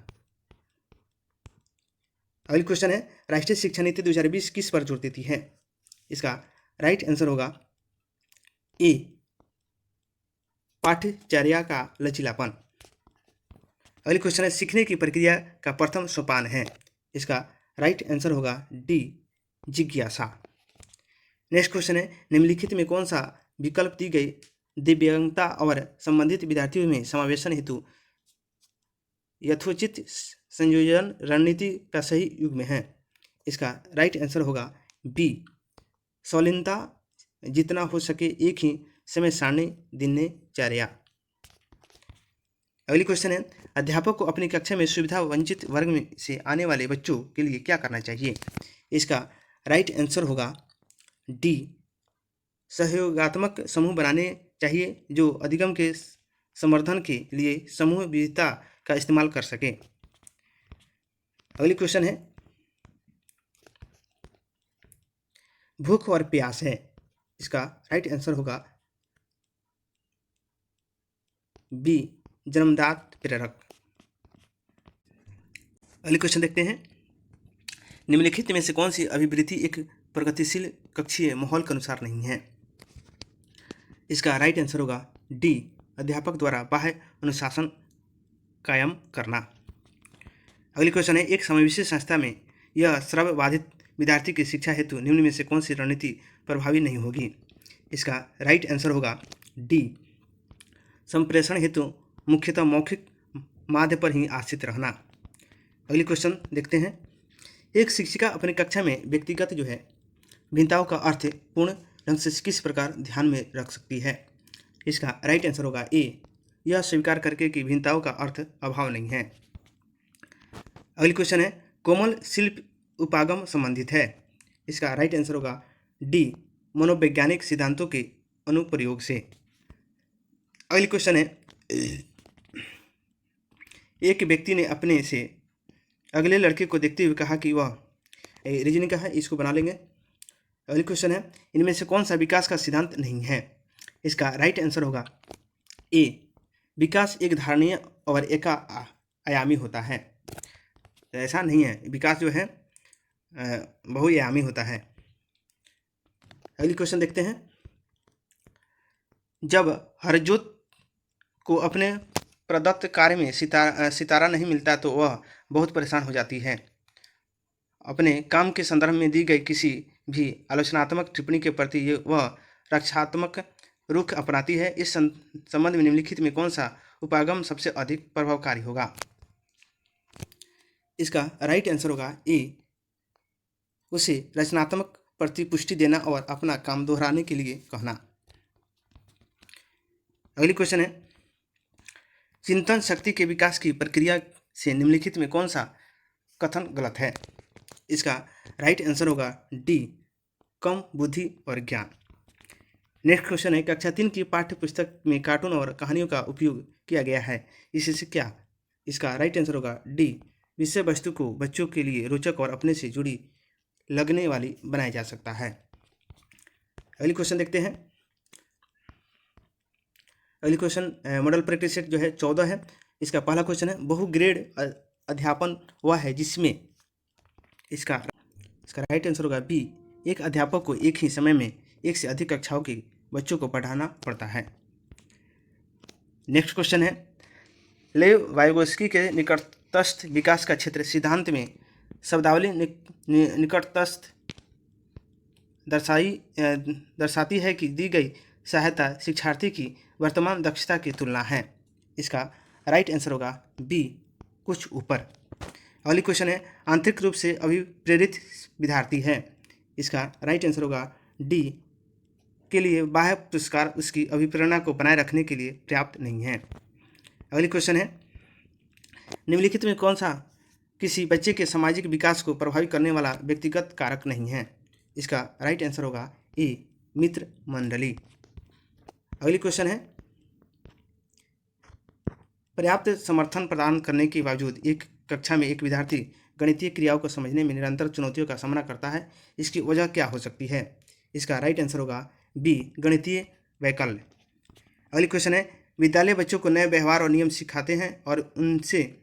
अगली क्वेश्चन है, राष्ट्रीय शिक्षा नीति 2020 किस पर जोर देती है? इसका राइट आंसर होगा ए, पाठ्यचर्या का लचीलापन। अगली क्वेश्चन है, सीखने की प्रक्रिया का प्रथम सोपान है। इसका राइट आंसर होगा डी, जिज्ञासा। नेक्स्ट क्वेश्चन है, निम्नलिखित में कौन सा विकल्प दी गई दिव्यांगता और संबंधित विद्यार्थियों में समावेशन हेतु यथोचित संयोजन रणनीति का सही युग में है? इसका राइट आंसर होगा बी, सौलीनता, जितना हो सके एक ही समय सारणी दिनचर्या। अगली क्वेश्चन है, अध्यापक को अपनी कक्षा में सुविधा वंचित वर्ग में से आने वाले बच्चों के लिए क्या करना चाहिए? इसका राइट आंसर होगा डी, सहयोगात्मक समूह बनाने चाहिए जो अधिगम के समर्थन के लिए समूह विविधता का इस्तेमाल कर सके। अगली क्वेश्चन है, भूख और प्यास है। इसका राइट आंसर होगा बी, जन्मजात प्रेरक। अगले क्वेश्चन देखते हैं, निम्नलिखित में से कौन सी अभिवृत्ति एक प्रगतिशील कक्षीय माहौल के अनुसार नहीं है? इसका राइट आंसर होगा डी, अध्यापक द्वारा बाह्य अनुशासन कायम करना। अगली क्वेश्चन है, एक समावेशी संस्था में यह श्रव्य बाधित विद्यार्थी की शिक्षा हेतु निम्न में से कौन सी रणनीति प्रभावी नहीं होगी? इसका राइट आंसर होगा डी, संप्रेषण हेतु मुख्यतः मौखिक माध्य पर ही आश्रित रहना। अगली क्वेश्चन देखते हैं, एक शिक्षिका अपनी कक्षा में व्यक्तिगत जो है भिन्नताओं का अर्थ पूर्ण ढंग से किस प्रकार ध्यान में रख सकती है? इसका राइट आंसर होगा ए, यह स्वीकार करके कि भिन्नताओं का अर्थ अभाव नहीं है। अगली क्वेश्चन है, कोमल शिल्प उपागम संबंधित है। इसका राइट आंसर होगा डी, मनोवैज्ञानिक सिद्धांतों के अनुप्रयोग से। अगली क्वेश्चन है, एक व्यक्ति ने अपने से अगले लड़के को देखते हुए कहा कि वह रीजनिंग का है, इसको बना लेंगे। अगली क्वेश्चन है, इनमें से कौन सा विकास का सिद्धांत नहीं है? इसका राइट आंसर होगा ए, विकास एक धारणीय और एका आयामी होता है। तो ऐसा नहीं है, विकास जो है बहुआयामी होता है। अगली क्वेश्चन देखते हैं, जब हरजोत को अपने प्रदत्त कार्य में सितारा नहीं मिलता तो वह बहुत परेशान हो जाती है। अपने काम के संदर्भ में दी गई किसी भी आलोचनात्मक टिप्पणी के प्रति वह रक्षात्मक रुख अपनाती है। इस संबंध में निम्नलिखित में कौन सा उपागम सबसे अधिक प्रभावकारी होगा? इसका राइट आंसर होगा ए, उसे रचनात्मक प्रतिपुष्टि देना और अपना काम दोहराने के लिए कहना। अगली क्वेश्चन है, चिंतन शक्ति के विकास की प्रक्रिया से निम्नलिखित में कौन सा कथन गलत है? इसका राइट आंसर होगा डी, कम बुद्धि और ज्ञान। नेक्स्ट क्वेश्चन है, कक्षा 3 की पाठ्य पुस्तक में कार्टून और कहानियों का उपयोग किया गया है, इससे क्या? इसका राइट आंसर होगा डी, विषय वस्तु को बच्चों के लिए रोचक और अपने से जुड़ी लगने वाली बनाया जा सकता है। अगली क्वेश्चन देखते हैं। अगली क्वेश्चन मॉडल प्रैक्टिस सेट जो है 14 है। इसका पहला क्वेश्चन है, बहुग्रेड अध्यापन वह है जिसमें, इसका राइट आंसर होगा बी, एक अध्यापक को एक ही समय में एक से अधिक कक्षाओं के बच्चों को पढ़ाना पड़ता है। नेक्स्ट क्वेश्चन है, लेव वाइगोस्की के निकटस्थ विकास का क्षेत्र सिद्धांत में शब्दावली निकटस्थ दर्शाती है कि दी गई सहायता शिक्षार्थी की वर्तमान दक्षता की तुलना है। इसका राइट आंसर होगा बी, कुछ ऊपर। अगली क्वेश्चन है, आंतरिक रूप से अभिप्रेरित विद्यार्थी है। इसका राइट आंसर होगा डी, के लिए बाह्य पुरस्कार उसकी अभिप्रेरणा को बनाए रखने के लिए पर्याप्त नहीं है। अगली क्वेश्चन है, निम्नलिखित में कौन सा किसी बच्चे के सामाजिक विकास को प्रभावित करने वाला व्यक्तिगत कारक नहीं है? इसका राइट आंसर होगा ए, मित्र मंडली। अगली क्वेश्चन है, पर्याप्त समर्थन प्रदान करने के बावजूद एक कक्षा में एक विद्यार्थी गणितीय क्रियाओं को समझने में निरंतर चुनौतियों का सामना करता है, इसकी वजह क्या हो सकती है? इसका राइट आंसर होगा बी, गणितीय वैकल्य। अगली क्वेश्चन है, विद्यालय बच्चों को नए व्यवहार और नियम सिखाते हैं और उनसे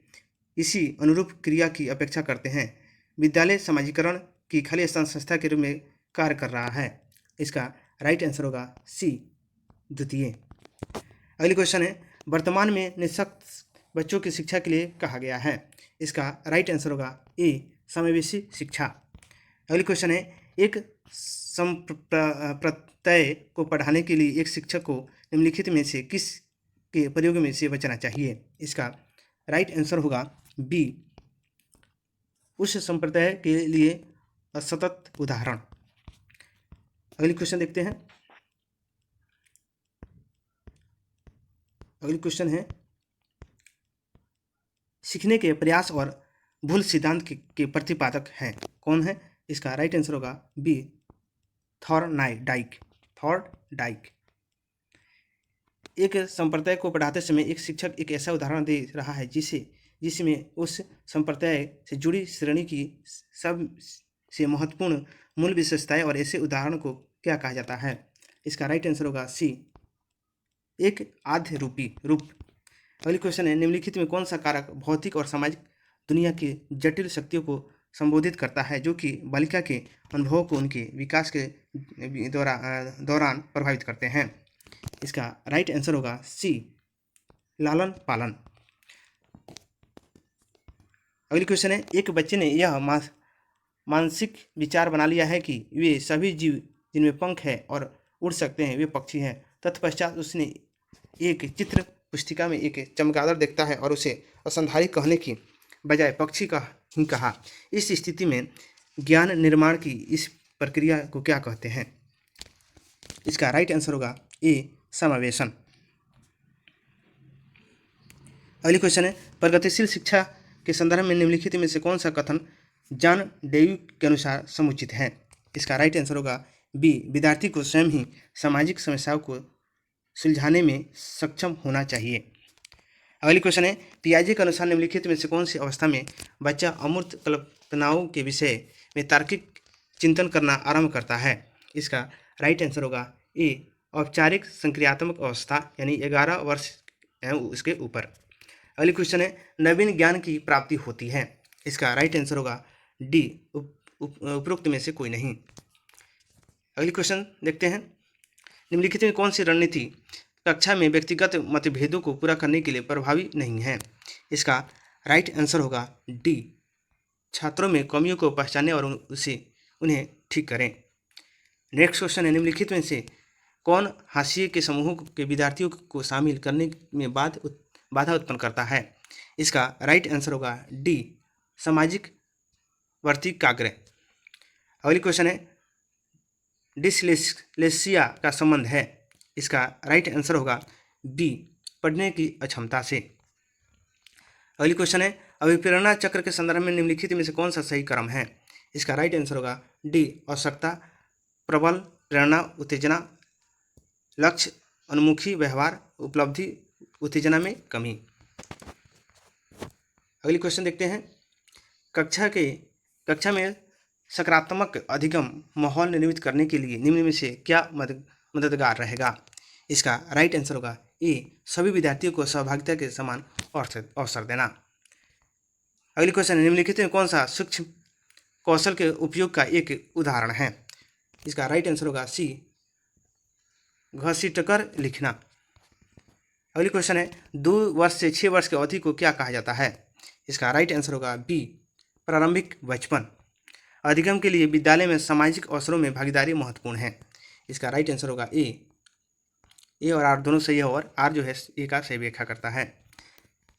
इसी अनुरूप क्रिया की अपेक्षा करते हैं। विद्यालय समाजीकरण की खाली संस्था के रूप में कार्य कर रहा है। इसका राइट आंसर होगा सी, द्वितीय। अगली क्वेश्चन है, वर्तमान में निःशक्त बच्चों की शिक्षा के लिए कहा गया है। इसका राइट आंसर होगा ए, समावेशी शिक्षा। अगली क्वेश्चन है, एक संप्रत्यय को पढ़ाने के लिए एक शिक्षक को निम्नलिखित में से किस के प्रयोग में से बचना चाहिए? इसका राइट आंसर होगा बी, उस संप्रदाय के लिए असतत उदाहरण। अगली क्वेश्चन देखते हैं। अगली क्वेश्चन है, सीखने के प्रयास और भूल सिद्धांत के प्रतिपादक हैं, कौन है? इसका राइट आंसर होगा बी, थॉर्नडाइक। एक संप्रदाय को पढ़ाते समय एक शिक्षक एक ऐसा उदाहरण दे रहा है जिसमें उस संप्रदाय से जुड़ी श्रेणी की सब से महत्वपूर्ण मूल विशेषताएं और ऐसे उदाहरण को क्या कहा जाता है? इसका राइट आंसर होगा सी, एक आध्य रूप। अगली क्वेश्चन है, निम्नलिखित में कौन सा कारक भौतिक और सामाजिक दुनिया की जटिल शक्तियों को संबोधित करता है जो कि बालिका के अनुभवों को उनके विकास के दौरान प्रभावित करते हैं? इसका राइट आंसर होगा सी, लालन पालन। अगली क्वेश्चन है, एक बच्चे ने यह मानसिक विचार बना लिया है कि वे सभी जीव जिनमें पंख है और उड़ सकते हैं वे पक्षी हैं। तत्पश्चात उसने एक चित्र पुस्तिका में एक चमगादड़ देखता है और उसे असंधारी कहने की बजाय पक्षी का ही कहा। इस स्थिति में ज्ञान निर्माण की इस प्रक्रिया को क्या कहते हैं? इसका राइट आंसर होगा ए, समावेशन। अगली क्वेश्चन है, प्रगतिशील शिक्षा के संदर्भ में निम्नलिखित में से कौन सा कथन जॉन डेवी के अनुसार समुचित है? इसका राइट आंसर होगा बी, विद्यार्थी को स्वयं ही सामाजिक समस्याओं को सुलझाने में सक्षम होना चाहिए। अगली क्वेश्चन है, पियाजे के अनुसार निम्नलिखित में से कौन सी अवस्था में बच्चा अमूर्त कल्पनाओं के विषय में तार्किक चिंतन करना आरंभ करता है? इसका राइट आंसर होगा ए, औपचारिक संक्रियात्मक अवस्था, यानी 11 वर्ष एवं उसके ऊपर। अगली क्वेश्चन है, नवीन ज्ञान की प्राप्ति होती है? इसका राइट आंसर होगा डी, उपरोक्त में से कोई नहीं। अगली क्वेश्चन देखते हैं, निम्नलिखित में कौन सी रणनीति कक्षा में व्यक्तिगत मतभेदों को पूरा करने के लिए प्रभावी नहीं है? इसका राइट आंसर होगा डी, छात्रों में कमियों को पहचानें और उन्हें ठीक करें। नेक्स्ट क्वेश्चन है, निम्नलिखित में से कौन हाशिए के समूहों के विद्यार्थियों को शामिल करने में बाधा उत्पन्न करता है? इसका राइट आंसर होगा डी, सामाजिक वर्तिकाग्रह। अगली क्वेश्चन है, डिसलेक्सिया का संबंध है? इसका राइट आंसर होगा बी, पढ़ने की अक्षमता से। अगली क्वेश्चन है, अभिप्रेरणा चक्र के संदर्भ में निम्नलिखित में से कौन सा सही क्रम है? इसका राइट आंसर होगा डी, आवश्यकता, प्रबल, प्रेरणा, उत्तेजना, लक्ष्य उन्मुखी व्यवहार, उपलब्धि, उत्तेजना में कमी। अगली क्वेश्चन देखते हैं, कक्षा में सकारात्मक अधिगम माहौल निर्मित करने के लिए निम्न में से क्या मददगार रहेगा? इसका राइट आंसर होगा ए, सभी विद्यार्थियों को सहभागिता के समान अवसर देना। अगली क्वेश्चन है, निम्नलिखित में कौन सा सूक्ष्म कौशल के उपयोग का एक उदाहरण है? इसका राइट आंसर होगा सी, घसीटकर लिखना। अगली क्वेश्चन है, 2 वर्ष से 6 वर्ष की अवधि को क्या कहा जाता है? इसका राइट आंसर होगा बी, प्रारंभिक बचपन। अधिगम के लिए विद्यालय में सामाजिक अवसरों में भागीदारी महत्वपूर्ण है। इसका राइट आंसर होगा ए और आर दोनों सही है, और आर जो है ए का सही व्याख्या करता है।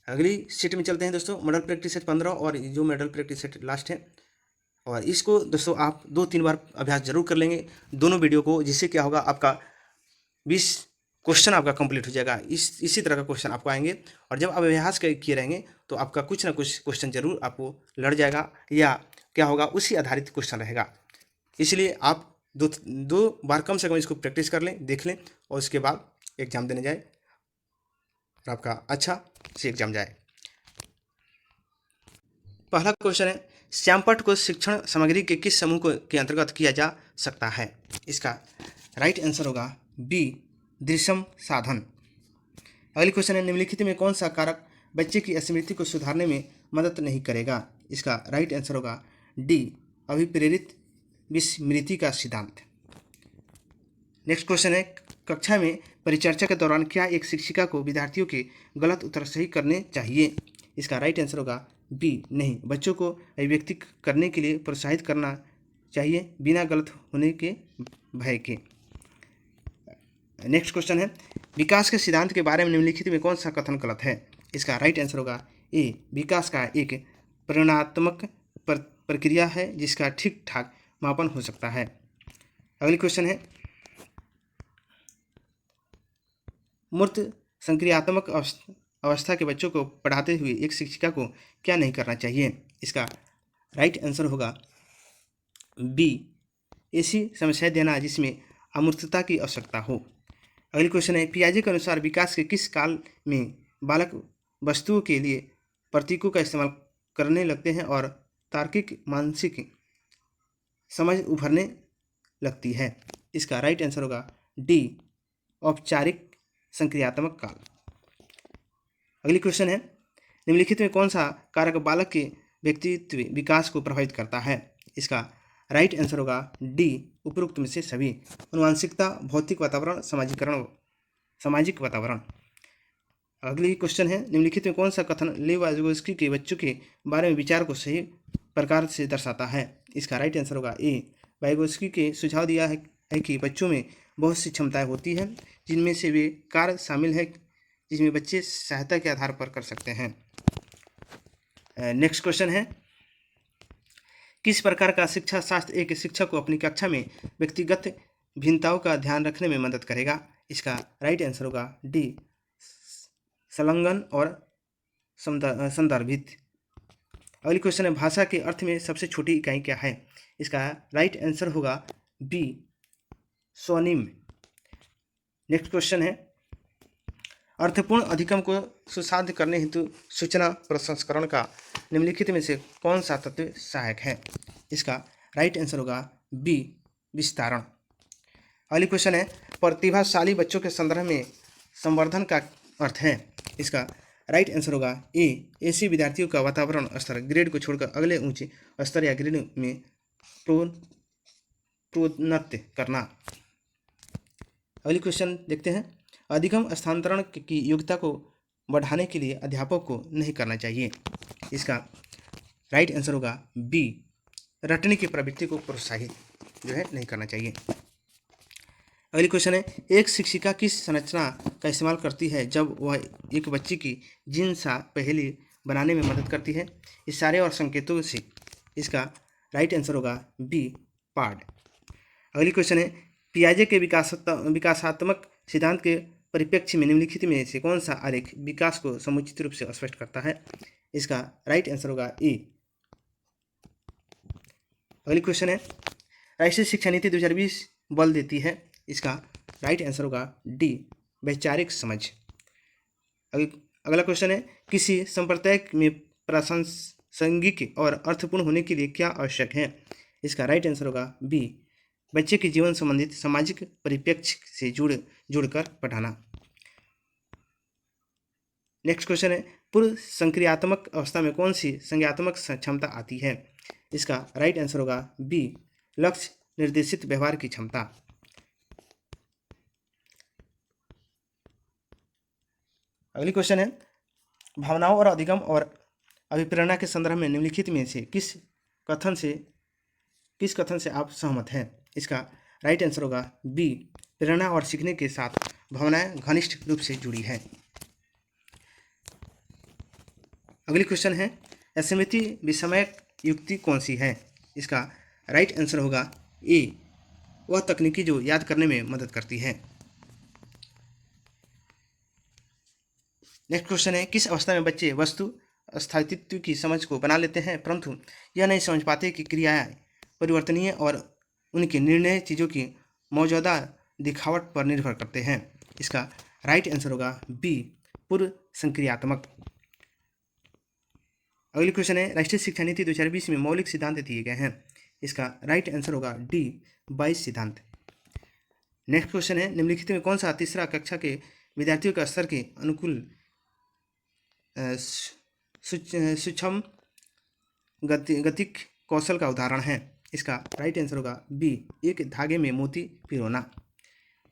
अगली सेट में चलते हैं दोस्तों, मॉडल प्रैक्टिस सेट 15 और जो मॉडल प्रैक्टिस सेट लास्ट है, और इसको दोस्तों आप 2-3 बार अभ्यास जरूर कर लेंगे दोनों वीडियो को, जिससे क्या होगा, आपका 20 क्वेश्चन आपका कंप्लीट हो जाएगा। इसी तरह का क्वेश्चन आपको आएंगे, और जब आप अभ्यास किए रहेंगे तो आपका कुछ ना कुछ क्वेश्चन जरूर आपको लड़ जाएगा, या क्या होगा, उसी आधारित क्वेश्चन रहेगा। इसलिए आप दो बार कम से कम इसको प्रैक्टिस कर लें, देख लें, और उसके बाद एग्जाम देने जाए और आपका अच्छा से एग्जाम जाए। पहला क्वेश्चन है, श्यामपट्ट को शिक्षण सामग्री के किस समूह के अंतर्गत किया जा सकता है? इसका राइट आंसर होगा बी, दृश्यम साधन। अगली क्वेश्चन है, निम्नलिखित में कौन सा कारक बच्चे की स्मृति को सुधारने में मदद नहीं करेगा? इसका राइट आंसर होगा डी, अभिप्रेरित विस्मृति का सिद्धांत। नेक्स्ट क्वेश्चन है, कक्षा में परिचर्चा के दौरान क्या एक शिक्षिका को विद्यार्थियों के गलत उत्तर सही करने चाहिए? इसका राइट आंसर होगा बी, नहीं, बच्चों को अभिव्यक्ति करने के लिए प्रोत्साहित करना चाहिए बिना गलत होने के भय के। नेक्स्ट क्वेश्चन है, विकास के सिद्धांत के बारे में निम्नलिखित में कौन सा कथन गलत है? इसका राइट आंसर होगा ए, विकास का एक परिणात्मक प्रक्रिया है जिसका ठीक ठाक मापन हो सकता है। अगली क्वेश्चन है, मूर्त संक्रियात्मक अवस्था के बच्चों को पढ़ाते हुए एक शिक्षिका को क्या नहीं करना चाहिए? इसका राइट आंसर होगा बी, ऐसी समस्याएं देना जिसमें अमूर्तता की आवश्यकता हो। अगली क्वेश्चन है, पियाजे के अनुसार विकास के किस काल में बालक वस्तुओं के लिए प्रतीकों का इस्तेमाल करने लगते हैं और तार्किक मानसिक समझ उभरने लगती है? इसका राइट आंसर होगा डी, औपचारिक संक्रियात्मक काल। अगली क्वेश्चन है, निम्नलिखित में कौन सा कारक बालक के व्यक्तित्व विकास को प्रभावित करता है? इसका राइट आंसर होगा डी, उपरोक्त में से सभी। आनुवंशिकता, भौतिक वातावरण, सामाजिक वातावरण। अगली क्वेश्चन है, निम्नलिखित में कौन सा कथन लेव वाइगोत्स्की के बच्चों के बारे में विचार को सही प्रकार से दर्शाता है? इसका राइट आंसर होगा ए, वाइगोत्स्की के सुझाव दिया है कि बच्चों में बहुत सी क्षमताएं होती हैं जिनमें से वे कार्य शामिल है जिसमें बच्चे सहायता के आधार पर कर सकते हैं। नेक्स्ट क्वेश्चन है, किस प्रकार का शिक्षा शास्त्र एक शिक्षक को अपनी कक्षा में व्यक्तिगत भिन्नताओं का ध्यान रखने में मदद करेगा? इसका राइट आंसर होगा डी, संलग्न और संदर्भित। अगली क्वेश्चन है, भाषा के अर्थ में सबसे छोटी इकाई क्या है? इसका राइट आंसर होगा बी, स्वनिम। नेक्स्ट क्वेश्चन है, अर्थपूर्ण अधिगम को सुसाध्य करने हेतु सूचना प्रसंस्करण का निम्नलिखित में से कौन सा तत्व सहायक है? इसका राइट आंसर होगा बी, विस्तारण। अगली क्वेश्चन है, प्रतिभाशाली बच्चों के संदर्भ में संवर्धन का अर्थ है? इसका राइट आंसर होगा ए, ऐसे विद्यार्थियों का वातावरण स्तर ग्रेड को छोड़कर अगले ऊंचे स्तर या ग्रेड में प्रोन्नत करना। अगली क्वेश्चन देखते हैं, अधिगम स्थानांतरण की योग्यता को बढ़ाने के लिए अध्यापक को नहीं करना चाहिए? इसका राइट आंसर होगा बी, रटने की प्रवृत्ति को प्रोत्साहित जो है नहीं करना चाहिए। अगली क्वेश्चन है, एक शिक्षिका किस संरचना का इस्तेमाल करती है जब वह एक बच्चे की जिनसा पहेली बनाने में मदद करती है? इशारे और संकेतों से। इसका राइट आंसर होगा बी, पाठ। अगली क्वेश्चन है, पियाजे के विकासात्मक सिद्धांत के परिप्रेक्ष्य में निम्नलिखित में से कौन सा आरेख विकास को समुचित रूप से स्पष्ट करता है? इसका राइट आंसर होगा ए। अगली क्वेश्चन है, राष्ट्रीय शिक्षा नीति 2020 बल देती है? इसका राइट आंसर होगा डी, वैचारिक समझ। अगला क्वेश्चन है, किसी संप्रदाय में प्रासंगिक और अर्थपूर्ण होने के लिए क्या आवश्यक है? इसका राइट आंसर होगा बी, बच्चे के जीवन संबंधित सामाजिक परिप्रेक्ष्य से जुड़कर पढ़ाना। नेक्स्ट क्वेश्चन है, पूर्व संक्रियात्मक अवस्था में कौन सी संज्ञात्मक क्षमता आती है? इसका राइट आंसर होगा बी, लक्ष्य निर्देशित व्यवहार की क्षमता। अगली क्वेश्चन है, भावनाओं और अधिगम और अभिप्रेरणा के संदर्भ में निम्नलिखित में से किस कथन से आप सहमत हैं? इसका राइट आंसर होगा बी, प्रेरणा और सीखने के साथ भावनाएं घनिष्ठ रूप से जुड़ी हैं। अगली क्वेश्चन है, स्मृति विषमक युक्ति कौन सी है? इसका राइट आंसर होगा ए, वह तकनीकी जो याद करने में मदद करती है। नेक्स्ट क्वेश्चन है, किस अवस्था में बच्चे वस्तु स्थायित्व की समझ को बना लेते हैं परंतु यह नहीं समझ पाते कि क्रियाएं परिवर्तनीय और उनके निर्णय चीज़ों की मौजूदा दिखावट पर निर्भर करते हैं? इसका राइट आंसर होगा बी, पूर्व संक्रियात्मक। अगली क्वेश्चन है, राष्ट्रीय शिक्षा नीति 2020 में मौलिक सिद्धांत दिए गए हैं? इसका राइट आंसर होगा डी, 22 सिद्धांत। नेक्स्ट क्वेश्चन है, निम्नलिखित में कौन सा तीसरा कक्षा के विद्यार्थियों के स्तर के अनुकूल सूक्ष्म गतिक कौशल का उदाहरण है? इसका राइट आंसर होगा बी, एक धागे में मोती पिरोना।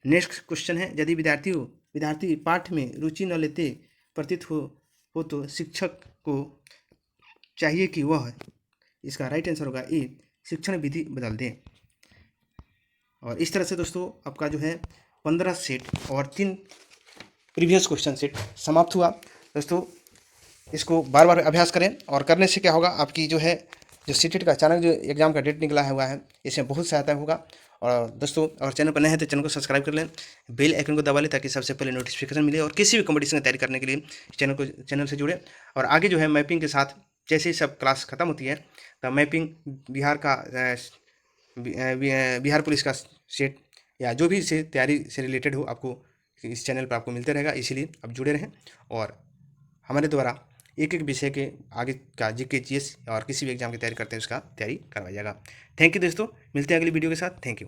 नेक्स्ट क्वेश्चन है, यदि विद्यार्थी पाठ में रुचि न लेते प्रतीत हो तो शिक्षक को चाहिए कि वह, इसका राइट आंसर होगा ए, शिक्षण विधि बदल दें। और इस तरह से दोस्तों आपका जो है 15 सेट और 3 प्रीवियस क्वेश्चन सेट समाप्त हुआ। दोस्तों इसको बार बार अभ्यास करें और करने से क्या होगा, आपकी जो है जो सीटेट का अचानक जो एग्जाम का डेट निकला हुआ है इसमें बहुत सहायता होगा। और दोस्तों और चैनल पर नए हैं तो चैनल को सब्सक्राइब कर लें, बेल आइकन को दबा लें ताकि सबसे पहले नोटिफिकेशन मिले और किसी भी कंपटीशन की तैयारी करने के लिए चैनल से जुड़े। और आगे जो है मैपिंग के साथ जैसे ही सब क्लास खत्म होती है तो मैपिंग बिहार पुलिस का सेट या जो भी से तैयारी से रिलेटेड हो आपको इस चैनल पर आपको मिलते रहेगा, इसीलिए आप जुड़े रहें और हमारे द्वारा एक एक विषय के आगे का जीके जीएस और किसी भी एग्जाम की तैयारी करते हैं उसका तैयारी करवाया जाएगा। थैंक यू दोस्तों, मिलते हैं अगली वीडियो के साथ। Thank you.